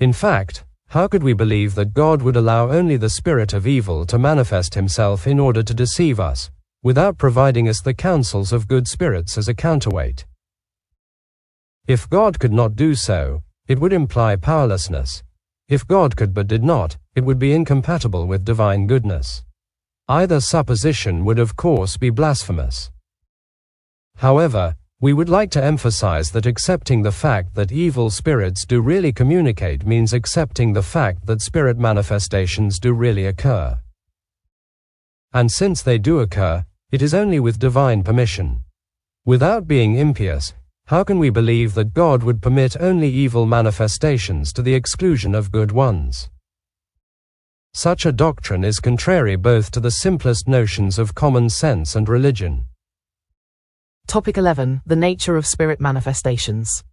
In fact, how could we believe that God would allow only the spirit of evil to manifest himself in order to deceive us, without providing us the counsels of good spirits as a counterweight? If God could not do so, it would imply powerlessness. If God could but did not, it would be incompatible with divine goodness. Either supposition would of course be blasphemous. However, we would like to emphasize that accepting the fact that evil spirits do really communicate means accepting the fact that spirit manifestations do really occur. And since they do occur, it is only with divine permission. Without being impious, how can we believe that God would permit only evil manifestations to the exclusion of good ones? Such a doctrine is contrary both to the simplest notions of common sense and religion. Topic 11. The nature of spirit manifestations.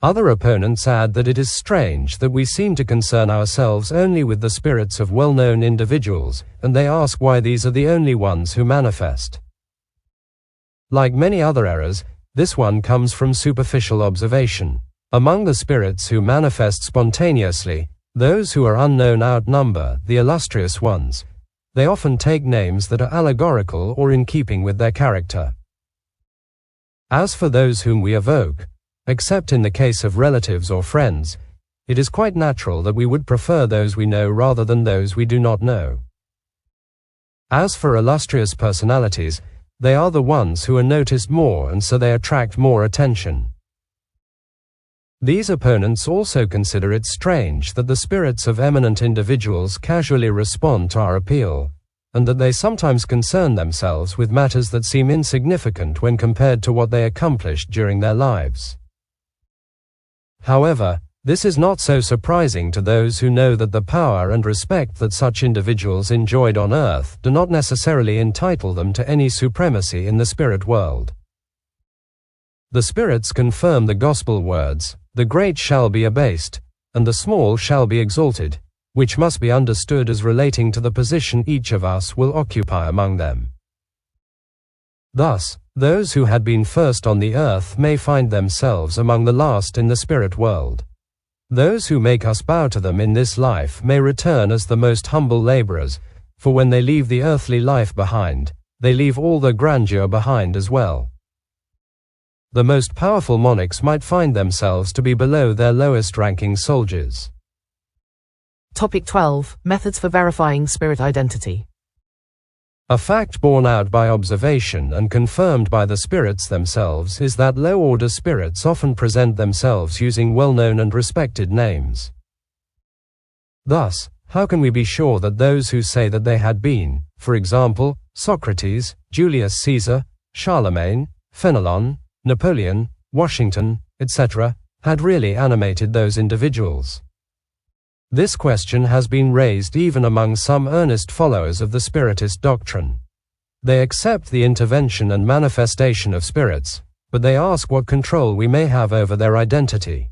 Other opponents add that it is strange that we seem to concern ourselves only with the spirits of well-known individuals, and they ask why these are the only ones who manifest. Like many other errors, this one comes from superficial observation. Among the spirits who manifest spontaneously, those who are unknown outnumber the illustrious ones. They often take names that are allegorical or in keeping with their character. As for those whom we evoke, except in the case of relatives or friends, it is quite natural that we would prefer those we know rather than those we do not know. As for illustrious personalities, they are the ones who are noticed more, and so they attract more attention. These opponents also consider it strange that the spirits of eminent individuals casually respond to our appeal, and that they sometimes concern themselves with matters that seem insignificant when compared to what they accomplished during their lives. However, this is not so surprising to those who know that the power and respect that such individuals enjoyed on earth do not necessarily entitle them to any supremacy in the spirit world. The spirits confirm the gospel words, "The great shall be abased, and the small shall be exalted," which must be understood as relating to the position each of us will occupy among them. Thus, those who had been first on the earth may find themselves among the last in the spirit world. Those who make us bow to them in this life may return as the most humble laborers, for when they leave the earthly life behind, they leave all the grandeur behind as well. The most powerful monarchs might find themselves to be below their lowest-ranking soldiers. Topic 12. Methods for verifying spirit identity. A fact borne out by observation and confirmed by the spirits themselves is that low-order spirits often present themselves using well-known and respected names. Thus, how can we be sure that those who say that they had been, for example, Socrates, Julius Caesar, Charlemagne, Fenelon, Napoleon, Washington, etc., had really animated those individuals? This question has been raised even among some earnest followers of the Spiritist doctrine. They accept the intervention and manifestation of spirits, but they ask what control we may have over their identity.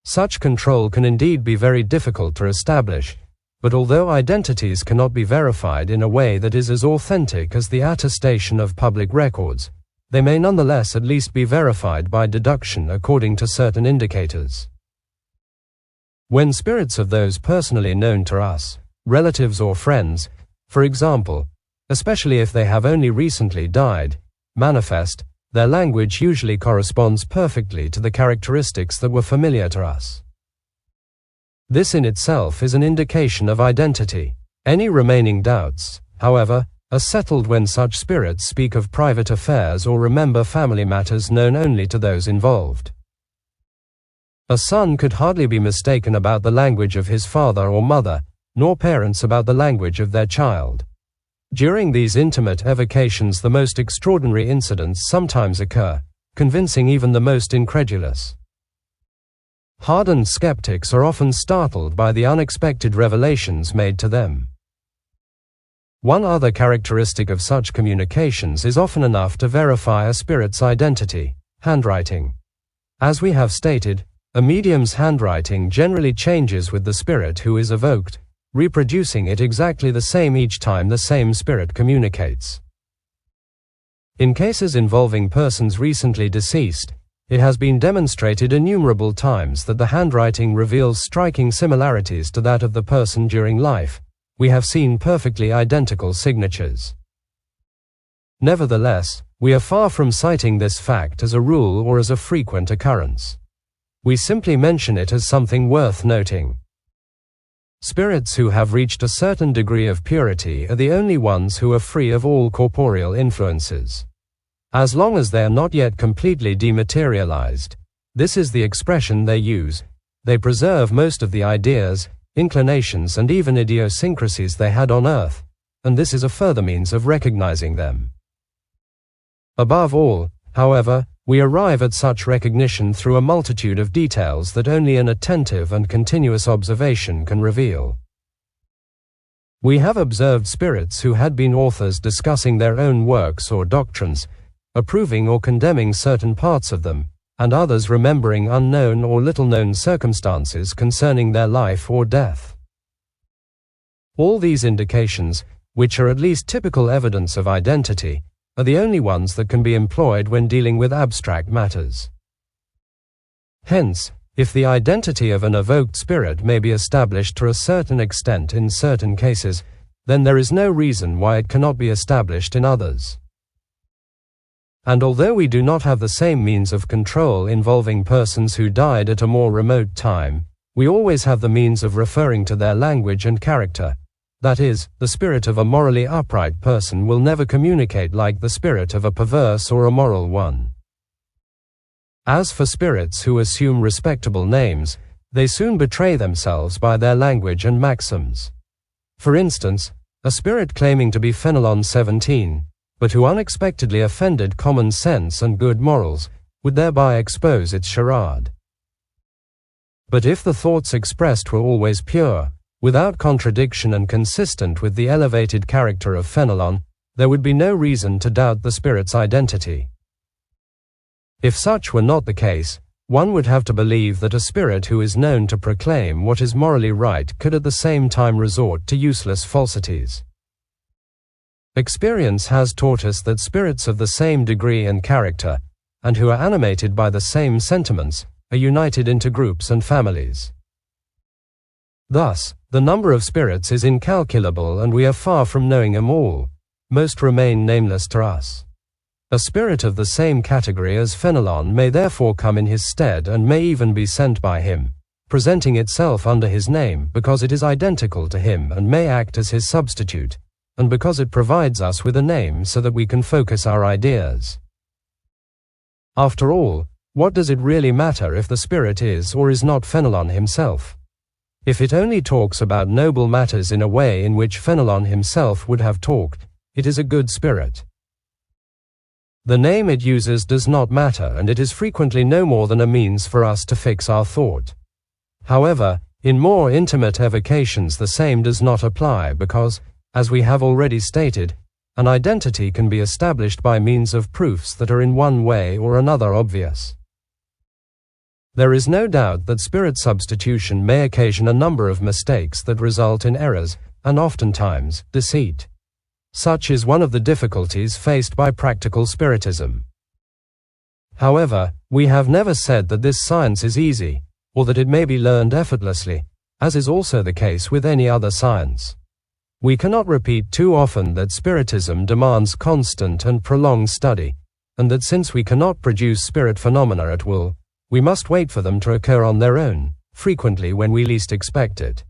Such control can indeed be very difficult to establish, but although identities cannot be verified in a way that is as authentic as the attestation of public records, they may nonetheless at least be verified by deduction according to certain indicators. When spirits of those personally known to us, relatives or friends, for example, especially if they have only recently died, manifest, their language usually corresponds perfectly to the characteristics that were familiar to us. This in itself is an indication of identity. Any remaining doubts, however, are settled when such spirits speak of private affairs or remember family matters known only to those involved. A son could hardly be mistaken about the language of his father or mother, nor parents about the language of their child. During these intimate evocations the most extraordinary incidents sometimes occur, convincing even the most incredulous. Hardened skeptics are often startled by the unexpected revelations made to them. One other characteristic of such communications is often enough to verify a spirit's identity: handwriting. As we have stated, a medium's handwriting generally changes with the spirit who is evoked, reproducing it exactly the same each time the same spirit communicates. In cases involving persons recently deceased, it has been demonstrated innumerable times that the handwriting reveals striking similarities to that of the person during life. We have seen perfectly identical signatures. Nevertheless, we are far from citing this fact as a rule or as a frequent occurrence. We simply mention it as something worth noting. Spirits who have reached a certain degree of purity are the only ones who are free of all corporeal influences. As long as they are not yet completely dematerialized, this is the expression they use, they preserve most of the ideas, inclinations and even idiosyncrasies they had on earth, and this is a further means of recognizing them. Above all, however, we arrive at such recognition through a multitude of details that only an attentive and continuous observation can reveal. We have observed spirits who had been authors discussing their own works or doctrines, approving or condemning certain parts of them, and others remembering unknown or little-known circumstances concerning their life or death. All these indications, which are at least typical evidence of identity, are the only ones that can be employed when dealing with abstract matters. Hence, if the identity of an evoked spirit may be established to a certain extent in certain cases, then there is no reason why it cannot be established in others. And although we do not have the same means of control involving persons who died at a more remote time, we always have the means of referring to their language and character. That is, the spirit of a morally upright person will never communicate like the spirit of a perverse or immoral one. As for spirits who assume respectable names, they soon betray themselves by their language and maxims. For instance, a spirit claiming to be Fenelon 17, but who unexpectedly offended common sense and good morals, would thereby expose its charade. But if the thoughts expressed were always pure, without contradiction and consistent with the elevated character of Fenelon, there would be no reason to doubt the spirit's identity. If such were not the case, one would have to believe that a spirit who is known to proclaim what is morally right could at the same time resort to useless falsities. Experience has taught us that spirits of the same degree and character, and who are animated by the same sentiments, are united into groups and families. Thus, the number of spirits is incalculable and we are far from knowing them all. Most remain nameless to us. A spirit of the same category as Fenelon may therefore come in his stead and may even be sent by him, presenting itself under his name because it is identical to him and may act as his substitute, and because it provides us with a name so that we can focus our ideas. After all, what does it really matter if the spirit is or is not Fenelon himself? If it only talks about noble matters in a way in which Fenelon himself would have talked, it is a good spirit. The name it uses does not matter, and it is frequently no more than a means for us to fix our thought. However, in more intimate evocations the same does not apply because, as we have already stated, an identity can be established by means of proofs that are in one way or another obvious. There is no doubt that spirit substitution may occasion a number of mistakes that result in errors, and oftentimes, deceit. Such is one of the difficulties faced by practical Spiritism. However, we have never said that this science is easy, or that it may be learned effortlessly, as is also the case with any other science. We cannot repeat too often that Spiritism demands constant and prolonged study, and that since we cannot produce spirit phenomena at will, we must wait for them to occur on their own, frequently when we least expect it.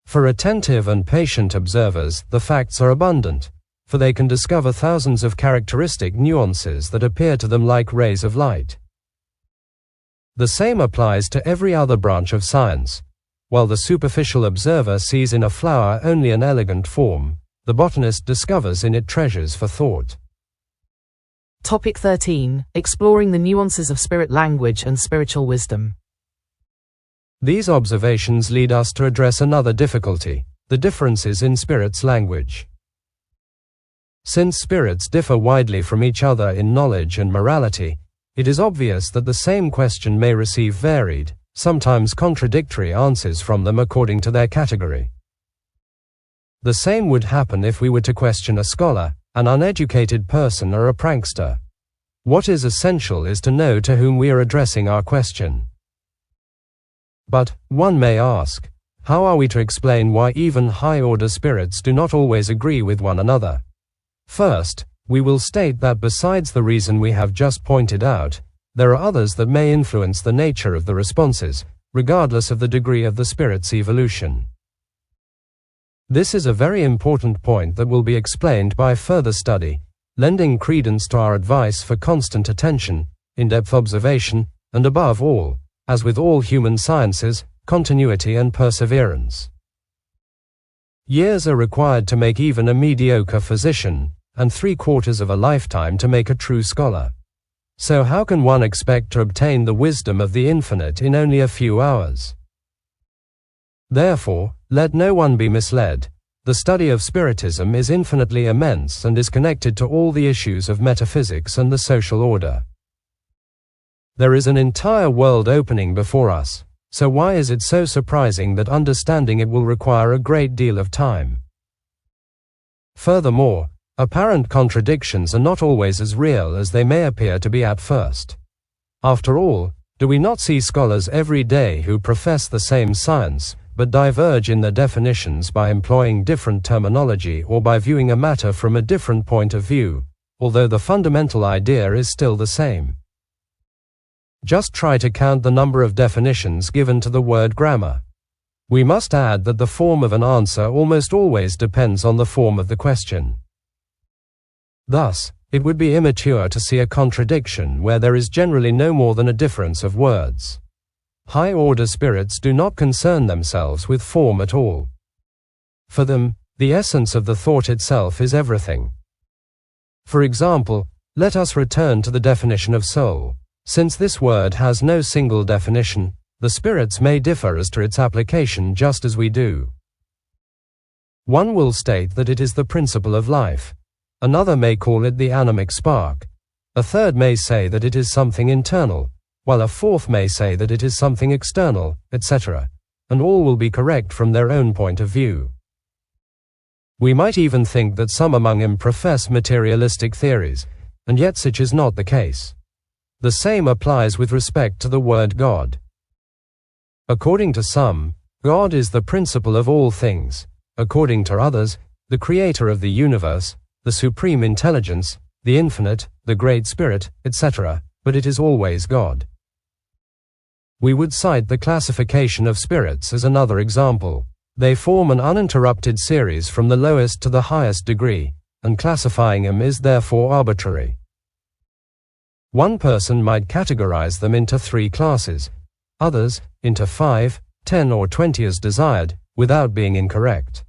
For attentive and patient observers, the facts are abundant, for they can discover thousands of characteristic nuances that appear to them like rays of light. The same applies to every other branch of science. While the superficial observer sees in a flower only an elegant form, the botanist discovers in it treasures for thought. Topic 13. Exploring the nuances of spirit language and spiritual wisdom. These observations lead us to address another difficulty, the differences in spirits' language. Since spirits differ widely from each other in knowledge and morality, it is obvious that the same question may receive varied, sometimes contradictory answers from them according to their category. The same would happen if we were to question a scholar, an uneducated person, or a prankster. What is essential is to know to whom we are addressing our question. But, one may ask, how are we to explain why even high-order spirits do not always agree with one another? First, we will state that besides the reason we have just pointed out, there are others that may influence the nature of the responses, regardless of the degree of the spirit's evolution. This is a very important point that will be explained by further study, lending credence to our advice for constant attention, in-depth observation, and above all, as with all human sciences, continuity and perseverance. Years are required to make even a mediocre physician, and 3/4 of a lifetime to make a true scholar. So how can one expect to obtain the wisdom of the infinite in only a few hours? Therefore, let no one be misled. The study of Spiritism is infinitely immense and is connected to all the issues of metaphysics and the social order. There is an entire world opening before us, so why is it so surprising that understanding it will require a great deal of time? Furthermore, apparent contradictions are not always as real as they may appear to be at first. After all, do we not see scholars every day who profess the same science, but diverge in their definitions by employing different terminology or by viewing a matter from a different point of view, although the fundamental idea is still the same? Just try to count the number of definitions given to the word grammar. We must add that the form of an answer almost always depends on the form of the question. Thus, it would be immature to see a contradiction where there is generally no more than a difference of words. High-order spirits do not concern themselves with form at all. For them, the essence of the thought itself is everything. For example, let us return to the definition of soul. Since this word has no single definition, the spirits may differ as to its application just as we do. One will state that it is the principle of life. Another may call it the animic spark. A third may say that it is something internal, while a fourth may say that it is something external, etc., and all will be correct from their own point of view. We might even think that some among them profess materialistic theories, and yet such is not the case. The same applies with respect to the word God. According to some, God is the principle of all things, according to others, the creator of the universe, the supreme intelligence, the infinite, the great spirit, etc., but it is always God. We would cite the classification of spirits as another example. They form an uninterrupted series from the lowest to the highest degree, and classifying them is therefore arbitrary. One person might categorize them into 3 classes, others into 5, 10 or 20 as desired, without being incorrect.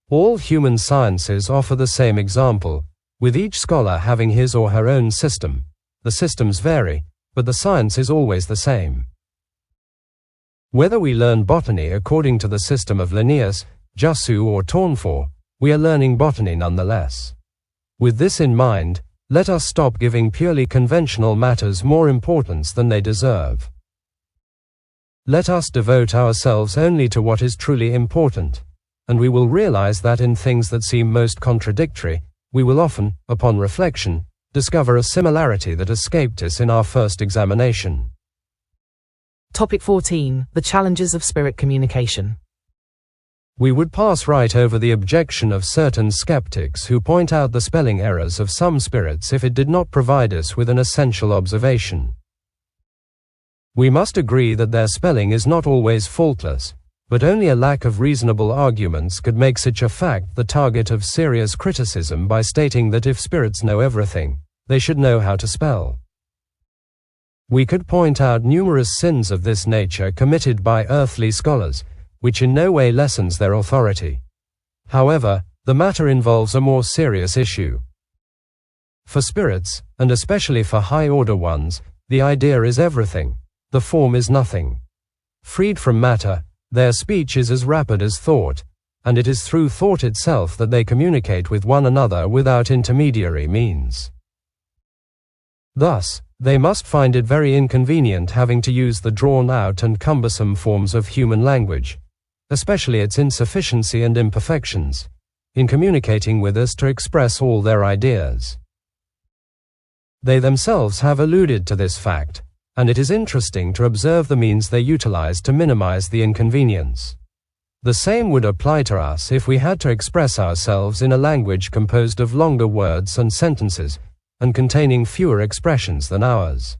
All human sciences offer the same example, with each scholar having his or her own system. The systems vary, but the science is always the same. Whether we learn botany according to the system of Linnaeus, Jussieu or Tournefort, we are learning botany nonetheless. With this in mind, let us stop giving purely conventional matters more importance than they deserve. Let us devote ourselves only to what is truly important, and we will realize that in things that seem most contradictory, we will often, upon reflection, discover a similarity that escaped us in our first examination. Topic 14. The challenges of spirit communication. We would pass right over the objection of certain skeptics who point out the spelling errors of some spirits if it did not provide us with an essential observation. We must agree that their spelling is not always faultless, but only a lack of reasonable arguments could make such a fact the target of serious criticism by stating that if spirits know everything, they should know how to spell. We could point out numerous sins of this nature committed by earthly scholars, which in no way lessens their authority. However, the matter involves a more serious issue. For spirits, and especially for high-order ones, the idea is everything, the form is nothing. Freed from matter, their speech is as rapid as thought, and it is through thought itself that they communicate with one another without intermediary means. Thus, they must find it very inconvenient having to use the drawn-out and cumbersome forms of human language, especially its insufficiency and imperfections, in communicating with us to express all their ideas. They themselves have alluded to this fact, and it is interesting to observe the means they utilize to minimize the inconvenience. The same would apply to us if we had to express ourselves in a language composed of longer words and sentences, and containing fewer expressions than ours.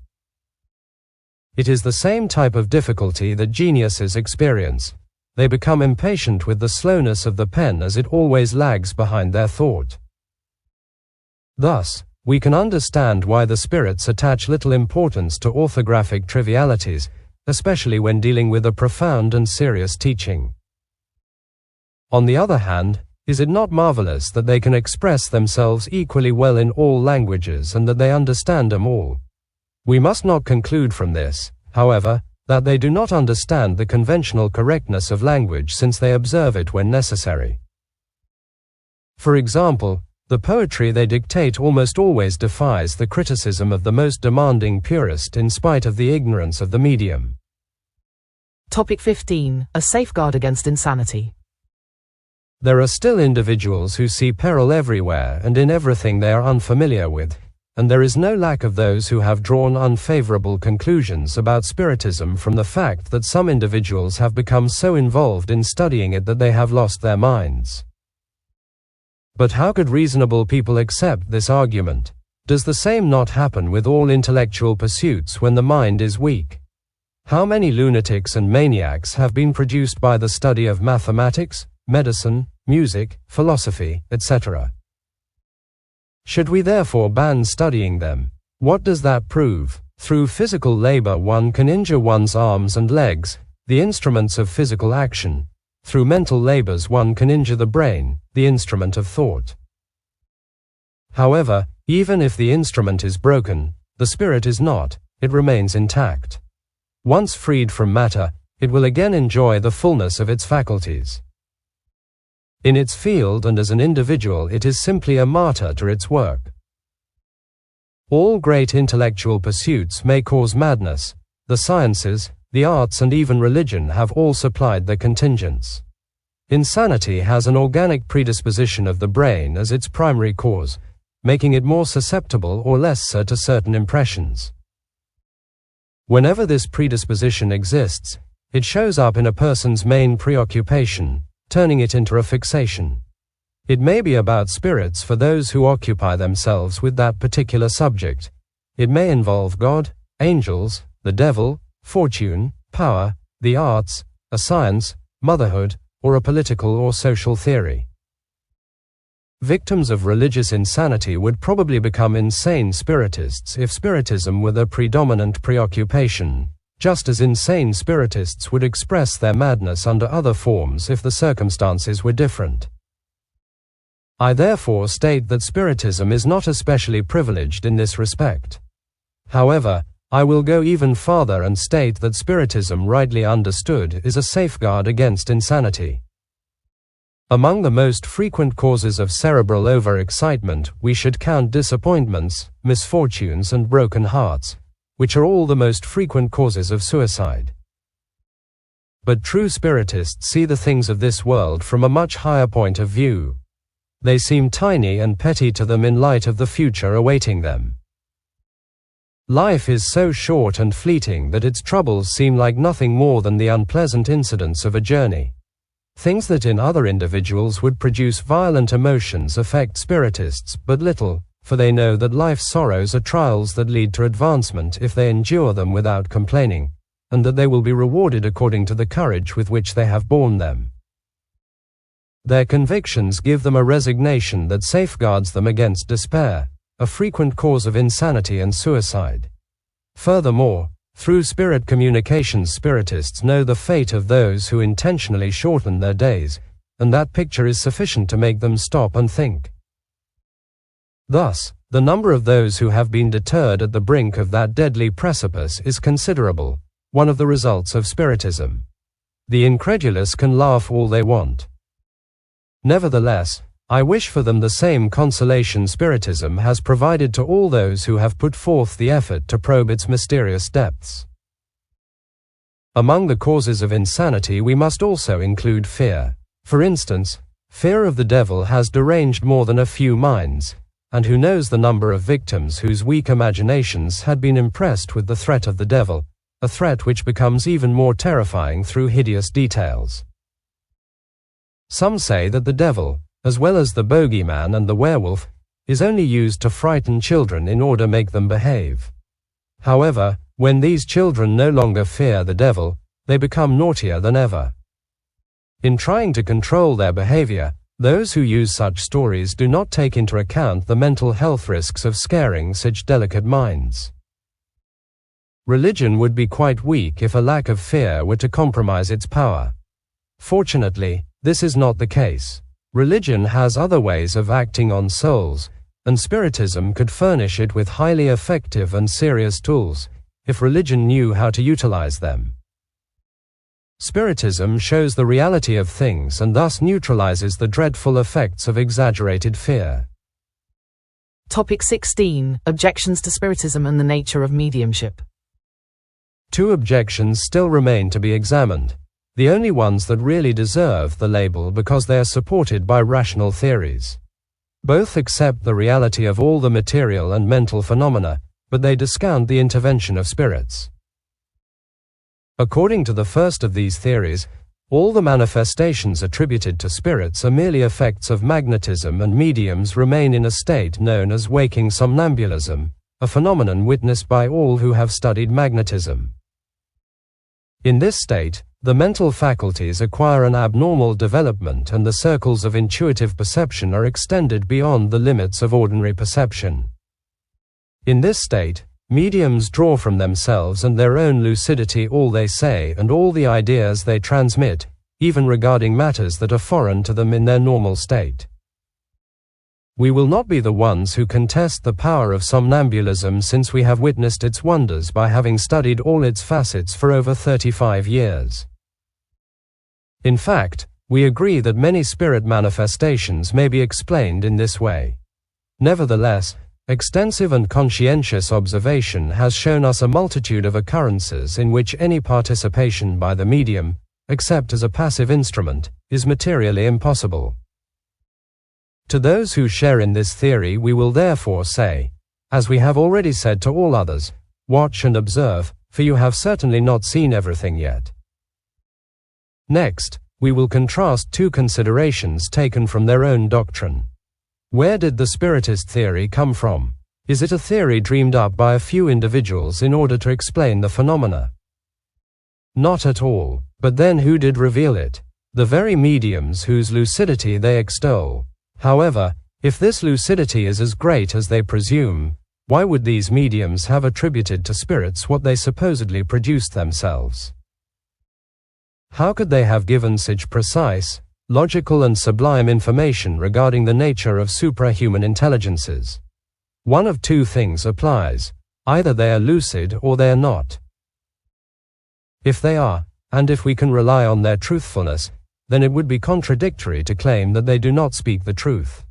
It is the same type of difficulty that geniuses experience. They become impatient with the slowness of the pen as it always lags behind their thought. Thus, we can understand why the spirits attach little importance to orthographic trivialities, especially when dealing with a profound and serious teaching. On the other hand, is it not marvelous that they can express themselves equally well in all languages and that they understand them all? We must not conclude from this, however, that they do not understand the conventional correctness of language since they observe it when necessary. For example, the poetry they dictate almost always defies the criticism of the most demanding purist in spite of the ignorance of the medium. Topic 15. A safeguard against insanity. There are still individuals who see peril everywhere and in everything they are unfamiliar with, and there is no lack of those who have drawn unfavorable conclusions about Spiritism from the fact that some individuals have become so involved in studying it that they have lost their minds. But how could reasonable people accept this argument? Does the same not happen with all intellectual pursuits when the mind is weak? How many lunatics and maniacs have been produced by the study of mathematics, medicine, music, philosophy, etc.? Should we therefore ban studying them? What does that prove? Through physical labor one can injure one's arms and legs, the instruments of physical action. Through mental labors one can injure the brain, the instrument of thought. However, even if the instrument is broken, the spirit is not, it remains intact. Once freed from matter, it will again enjoy the fullness of its faculties. In its field and as an individual it is simply a martyr to its work. All great intellectual pursuits may cause madness. The sciences, the arts and even religion have all supplied the contingents. Insanity has an organic predisposition of the brain as its primary cause, making it more susceptible or less so to certain impressions. Whenever this predisposition exists, it shows up in a person's main preoccupation, turning it into a fixation. It may be about spirits for those who occupy themselves with that particular subject. It may involve God, angels, the devil, fortune, power, the arts, a science, motherhood, or a political or social theory. Victims of religious insanity would probably become insane spiritists if Spiritism were their predominant preoccupation, just as insane spiritists would express their madness under other forms if the circumstances were different. I therefore state that Spiritism is not especially privileged in this respect. However, I will go even farther and state that Spiritism, rightly understood, is a safeguard against insanity. Among the most frequent causes of cerebral overexcitement, we should count disappointments, misfortunes and broken hearts, which are all the most frequent causes of suicide. But true Spiritists see the things of this world from a much higher point of view. They seem tiny and petty to them in light of the future awaiting them. Life is so short and fleeting that its troubles seem like nothing more than the unpleasant incidents of a journey. Things that in other individuals would produce violent emotions affect Spiritists but little, for they know that life's sorrows are trials that lead to advancement if they endure them without complaining, and that they will be rewarded according to the courage with which they have borne them. Their convictions give them a resignation that safeguards them against despair, a frequent cause of insanity and suicide. Furthermore, through spirit communications Spiritists know the fate of those who intentionally shorten their days, and that picture is sufficient to make them stop and think. Thus, the number of those who have been deterred at the brink of that deadly precipice is considerable, one of the results of Spiritism. The incredulous can laugh all they want. Nevertheless, I wish for them the same consolation Spiritism has provided to all those who have put forth the effort to probe its mysterious depths. Among the causes of insanity we must also include fear. For instance, fear of the devil has deranged more than a few minds, and who knows the number of victims whose weak imaginations had been impressed with the threat of the devil, a threat which becomes even more terrifying through hideous details. Some say that the devil, as well as the bogeyman and the werewolf, is only used to frighten children in order to make them behave. However, when these children no longer fear the devil, they become naughtier than ever. In trying to control their behavior, those who use such stories do not take into account the mental health risks of scaring such delicate minds. Religion would be quite weak if a lack of fear were to compromise its power. Fortunately, this is not the case. Religion has other ways of acting on souls, and Spiritism could furnish it with highly effective and serious tools, if religion knew how to utilize them. Spiritism shows the reality of things and thus neutralizes the dreadful effects of exaggerated fear. Topic 16. Objections to Spiritism and the nature of mediumship. Two objections still remain to be examined, the only ones that really deserve the label because they are supported by rational theories. Both accept the reality of all the material and mental phenomena, but they discount the intervention of spirits. According to the first of these theories, all the manifestations attributed to spirits are merely effects of magnetism, and mediums remain in a state known as waking somnambulism, a phenomenon witnessed by all who have studied magnetism. In this state, the mental faculties acquire an abnormal development and the circles of intuitive perception are extended beyond the limits of ordinary perception. In this state, mediums draw from themselves and their own lucidity all they say and all the ideas they transmit, even regarding matters that are foreign to them in their normal state. We will not be the ones who contest the power of somnambulism, since we have witnessed its wonders by having studied all its facets for over 35 years. In fact, we agree that many spirit manifestations may be explained in this way. Nevertheless, extensive and conscientious observation has shown us a multitude of occurrences in which any participation by the medium, except as a passive instrument, is materially impossible. To those who share in this theory we will therefore say, as we have already said to all others, watch and observe, for you have certainly not seen everything yet. Next, we will contrast two considerations taken from their own doctrine. Where did the Spiritist theory come from? Is it a theory dreamed up by a few individuals in order to explain the phenomena? Not at all, but then who did reveal it? The very mediums whose lucidity they extol. However, if this lucidity is as great as they presume, why would these mediums have attributed to spirits what they supposedly produced themselves? How could they have given such precise, logical and sublime information regarding the nature of suprahuman intelligences? One of two things applies: either they are lucid or they are not. If they are, and if we can rely on their truthfulness, then it would be contradictory to claim that they do not speak the truth.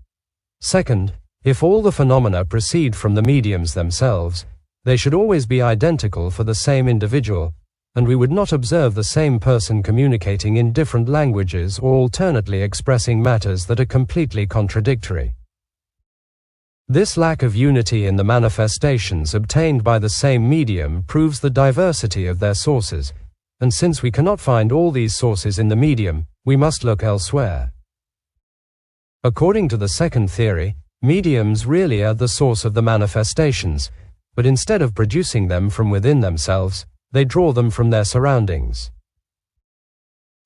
Second, if all the phenomena proceed from the mediums themselves, they should always be identical for the same individual, and we would not observe the same person communicating in different languages or alternately expressing matters that are completely contradictory. This lack of unity in the manifestations obtained by the same medium proves the diversity of their sources, and since we cannot find all these sources in the medium, we must look elsewhere. According to the second theory, mediums really are the source of the manifestations, but instead of producing them from within themselves, they draw them from their surroundings.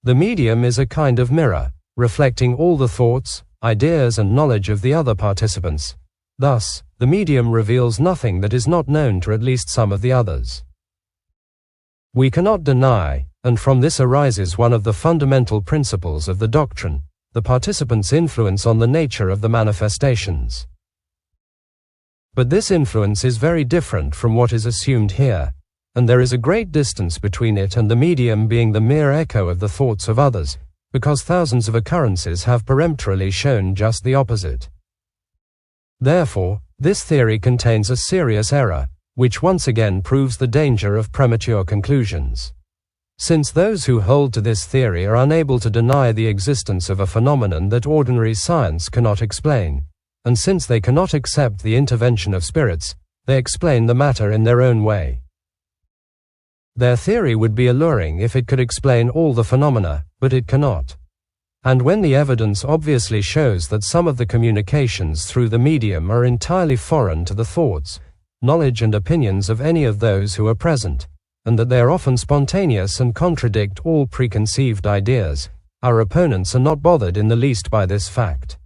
The medium is a kind of mirror, reflecting all the thoughts, ideas and knowledge of the other participants. Thus, the medium reveals nothing that is not known to at least some of the others. We cannot deny, and from this arises one of the fundamental principles of the doctrine, the participants' influence on the nature of the manifestations. But this influence is very different from what is assumed here, and there is a great distance between it and the medium being the mere echo of the thoughts of others, because thousands of occurrences have peremptorily shown just the opposite. Therefore, this theory contains a serious error, which once again proves the danger of premature conclusions. Since those who hold to this theory are unable to deny the existence of a phenomenon that ordinary science cannot explain, and since they cannot accept the intervention of spirits, they explain the matter in their own way. Their theory would be alluring if it could explain all the phenomena, but it cannot. And when the evidence obviously shows that some of the communications through the medium are entirely foreign to the thoughts, knowledge and opinions of any of those who are present, and that they are often spontaneous and contradict all preconceived ideas, our opponents are not bothered in the least by this fact.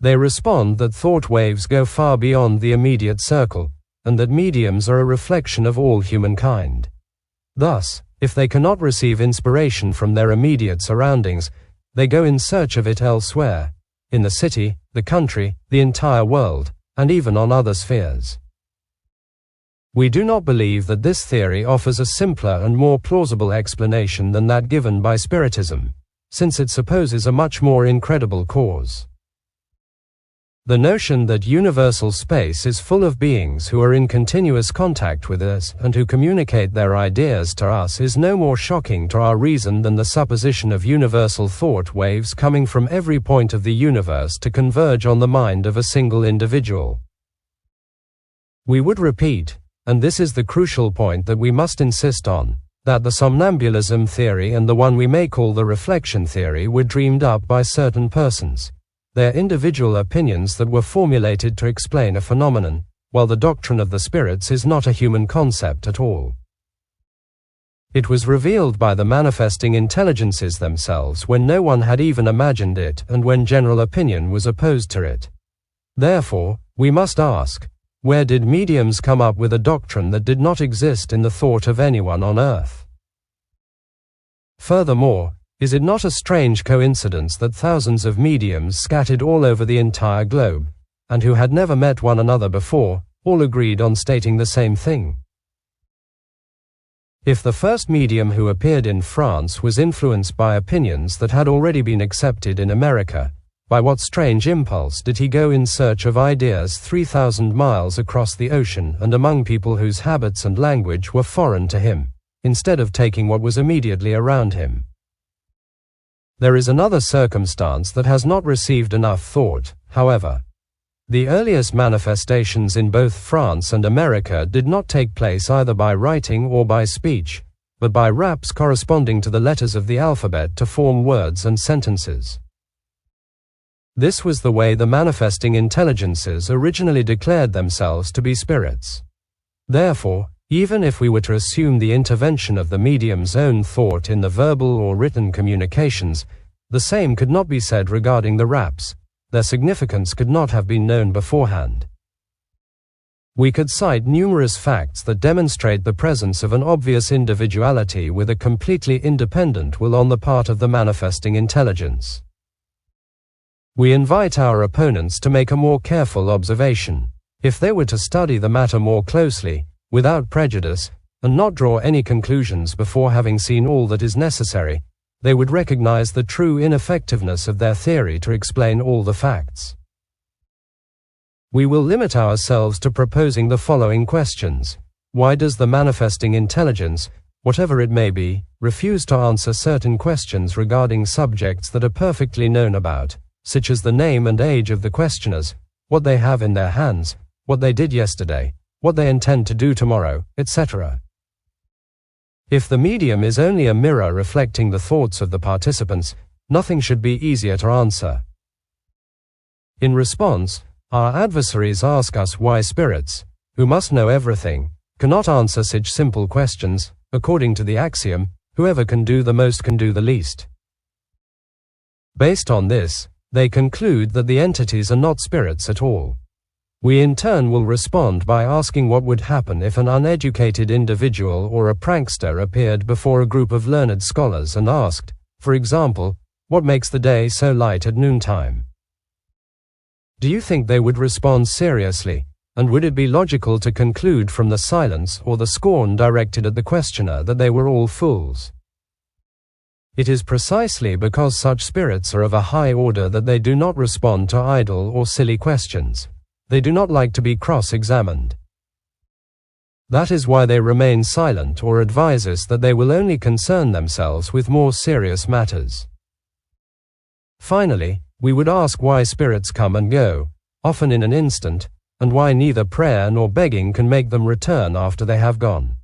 They respond that thought waves go far beyond the immediate circle, and that mediums are a reflection of all humankind. Thus, if they cannot receive inspiration from their immediate surroundings, they go in search of it elsewhere, in the city, the country, the entire world, and even on other spheres. We do not believe that this theory offers a simpler and more plausible explanation than that given by Spiritism, since it supposes a much more incredible cause. The notion that universal space is full of beings who are in continuous contact with us and who communicate their ideas to us is no more shocking to our reason than the supposition of universal thought waves coming from every point of the universe to converge on the mind of a single individual. We would repeat, and this is the crucial point that we must insist on, that the somnambulism theory and the one we may call the reflection theory were dreamed up by certain persons, their individual opinions that were formulated to explain a phenomenon, while the doctrine of the spirits is not a human concept at all. It was revealed by the manifesting intelligences themselves when no one had even imagined it and when general opinion was opposed to it. Therefore, we must ask, where did mediums come up with a doctrine that did not exist in the thought of anyone on earth? Furthermore, is it not a strange coincidence that thousands of mediums scattered all over the entire globe, and who had never met one another before, all agreed on stating the same thing? If the first medium who appeared in France was influenced by opinions that had already been accepted in America, by what strange impulse did he go in search of ideas 3,000 miles across the ocean and among people whose habits and language were foreign to him, instead of taking what was immediately around him? There is another circumstance that has not received enough thought, however. The earliest manifestations in both France and America did not take place either by writing or by speech, but by raps corresponding to the letters of the alphabet to form words and sentences. This was the way the manifesting intelligences originally declared themselves to be spirits. Therefore, even if we were to assume the intervention of the medium's own thought in the verbal or written communications, the same could not be said regarding the raps. Their significance could not have been known beforehand. We could cite numerous facts that demonstrate the presence of an obvious individuality with a completely independent will on the part of the manifesting intelligence. We invite our opponents to make a more careful observation. If they were to study the matter more closely, without prejudice, and not draw any conclusions before having seen all that is necessary, they would recognize the true ineffectiveness of their theory to explain all the facts. We will limit ourselves to proposing the following questions. Why does the manifesting intelligence, whatever it may be, refuse to answer certain questions regarding subjects that are perfectly known about, such as the name and age of the questioners, what they have in their hands, what they did yesterday, what they intend to do tomorrow, etc. If the medium is only a mirror reflecting the thoughts of the participants, nothing should be easier to answer. In response, our adversaries ask us why spirits, who must know everything, cannot answer such simple questions, according to the axiom, whoever can do the most can do the least. Based on this, they conclude that the entities are not spirits at all. We in turn will respond by asking what would happen if an uneducated individual or a prankster appeared before a group of learned scholars and asked, for example, what makes the day so light at noontime? Do you think they would respond seriously, and would it be logical to conclude from the silence or the scorn directed at the questioner that they were all fools? It is precisely because such spirits are of a high order that they do not respond to idle or silly questions. They do not like to be cross-examined. That is why they remain silent or advise us that they will only concern themselves with more serious matters. Finally, we would ask why spirits come and go, often in an instant, and why neither prayer nor begging can make them return after they have gone.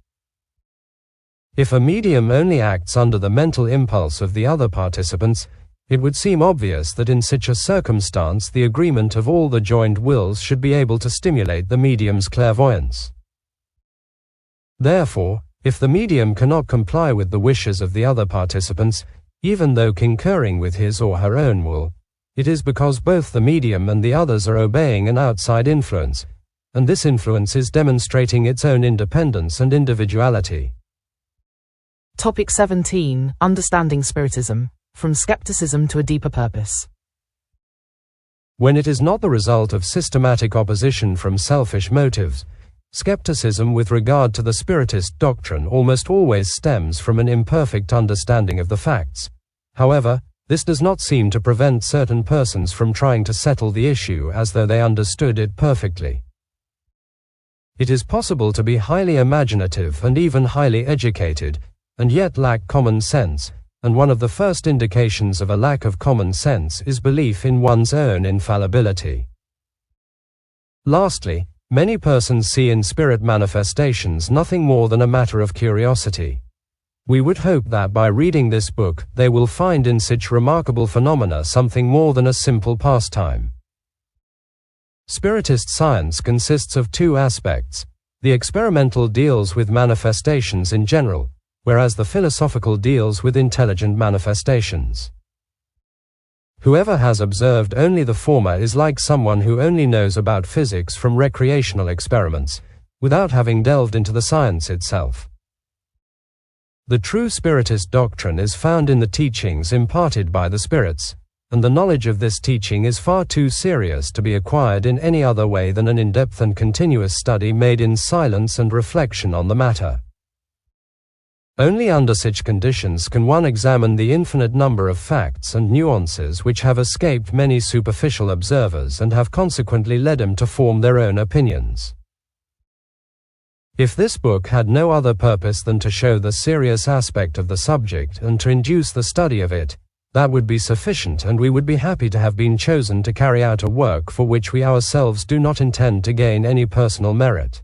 If a medium only acts under the mental impulse of the other participants, it would seem obvious that in such a circumstance the agreement of all the joined wills should be able to stimulate the medium's clairvoyance. Therefore, if the medium cannot comply with the wishes of the other participants, even though concurring with his or her own will, it is because both the medium and the others are obeying an outside influence, and this influence is demonstrating its own independence and individuality. Topic 17. Understanding Spiritism. From Skepticism to a Deeper Purpose. When it is not the result of systematic opposition from selfish motives, Skepticism with regard to the Spiritist doctrine almost always stems from an imperfect understanding of the facts. However, this does not seem to prevent certain persons from trying to settle the issue as though they understood it perfectly. It is possible to be highly imaginative and even highly educated, and yet lack common sense, and one of the first indications of a lack of common sense is belief in one's own infallibility. Lastly, many persons see in spirit manifestations nothing more than a matter of curiosity. We would hope that by reading this book they will find in such remarkable phenomena something more than a simple pastime. Spiritist science consists of two aspects. The experimental deals with manifestations in general, whereas the philosophical deals with intelligent manifestations. Whoever has observed only the former is like someone who only knows about physics from recreational experiments, without having delved into the science itself. The true Spiritist doctrine is found in the teachings imparted by the spirits, and the knowledge of this teaching is far too serious to be acquired in any other way than an in-depth and continuous study made in silence and reflection on the matter. Only under such conditions can one examine the infinite number of facts and nuances which have escaped many superficial observers and have consequently led them to form their own opinions. If this book had no other purpose than to show the serious aspect of the subject and to induce the study of it, that would be sufficient, and we would be happy to have been chosen to carry out a work for which we ourselves do not intend to gain any personal merit.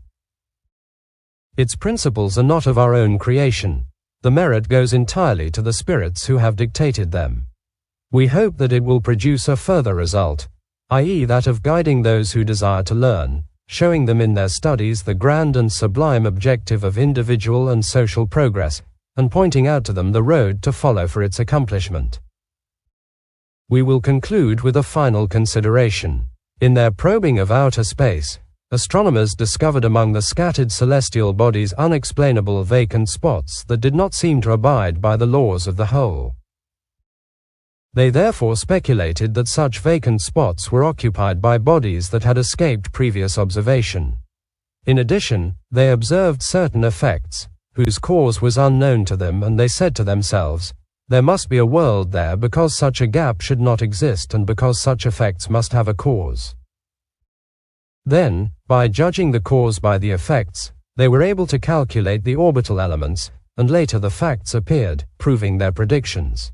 Its principles are not of our own creation. The merit goes entirely to the spirits who have dictated them. We hope that it will produce a further result, i.e., that of guiding those who desire to learn, showing them in their studies the grand and sublime objective of individual and social progress, and pointing out to them the road to follow for its accomplishment. We will conclude with a final consideration. In their probing of outer space, astronomers discovered among the scattered celestial bodies unexplainable vacant spots that did not seem to abide by the laws of the whole. They therefore speculated that such vacant spots were occupied by bodies that had escaped previous observation. In addition, they observed certain effects, whose cause was unknown to them, and they said to themselves, "There must be a world there because such a gap should not exist and because such effects must have a cause." Then, by judging the cause by the effects, they were able to calculate the orbital elements, and later the facts appeared, proving their predictions.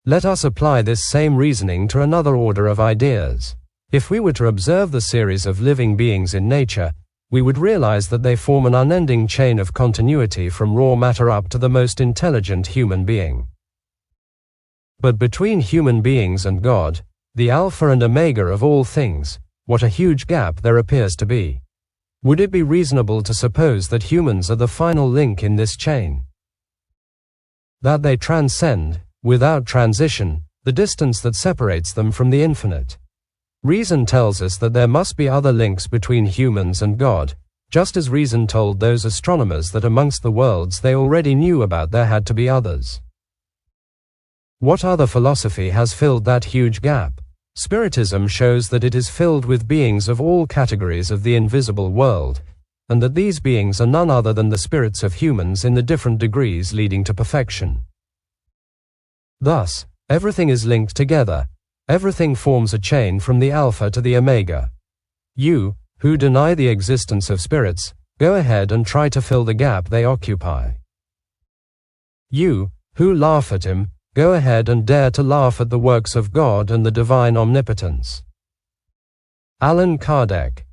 Let us apply this same reasoning to another order of ideas. If we were to observe the series of living beings in nature, we would realize that they form an unending chain of continuity from raw matter up to the most intelligent human being. But between human beings and God, the Alpha and Omega of all things, what a huge gap there appears to be. Would it be reasonable to suppose that humans are the final link in this chain? That they transcend, without transition, the distance that separates them from the infinite? Reason tells us that there must be other links between humans and God, just as reason told those astronomers that amongst the worlds they already knew about there had to be others. What other philosophy has filled that huge gap? Spiritism shows that it is filled with beings of all categories of the invisible world, and that these beings are none other than the spirits of humans in the different degrees leading to perfection. Thus, everything is linked together. Everything forms a chain from the Alpha to the Omega. You, who deny the existence of spirits, go ahead and try to fill the gap they occupy. You, who laugh at him, go ahead and dare to laugh at the works of God and the divine omnipotence. Allan Kardec.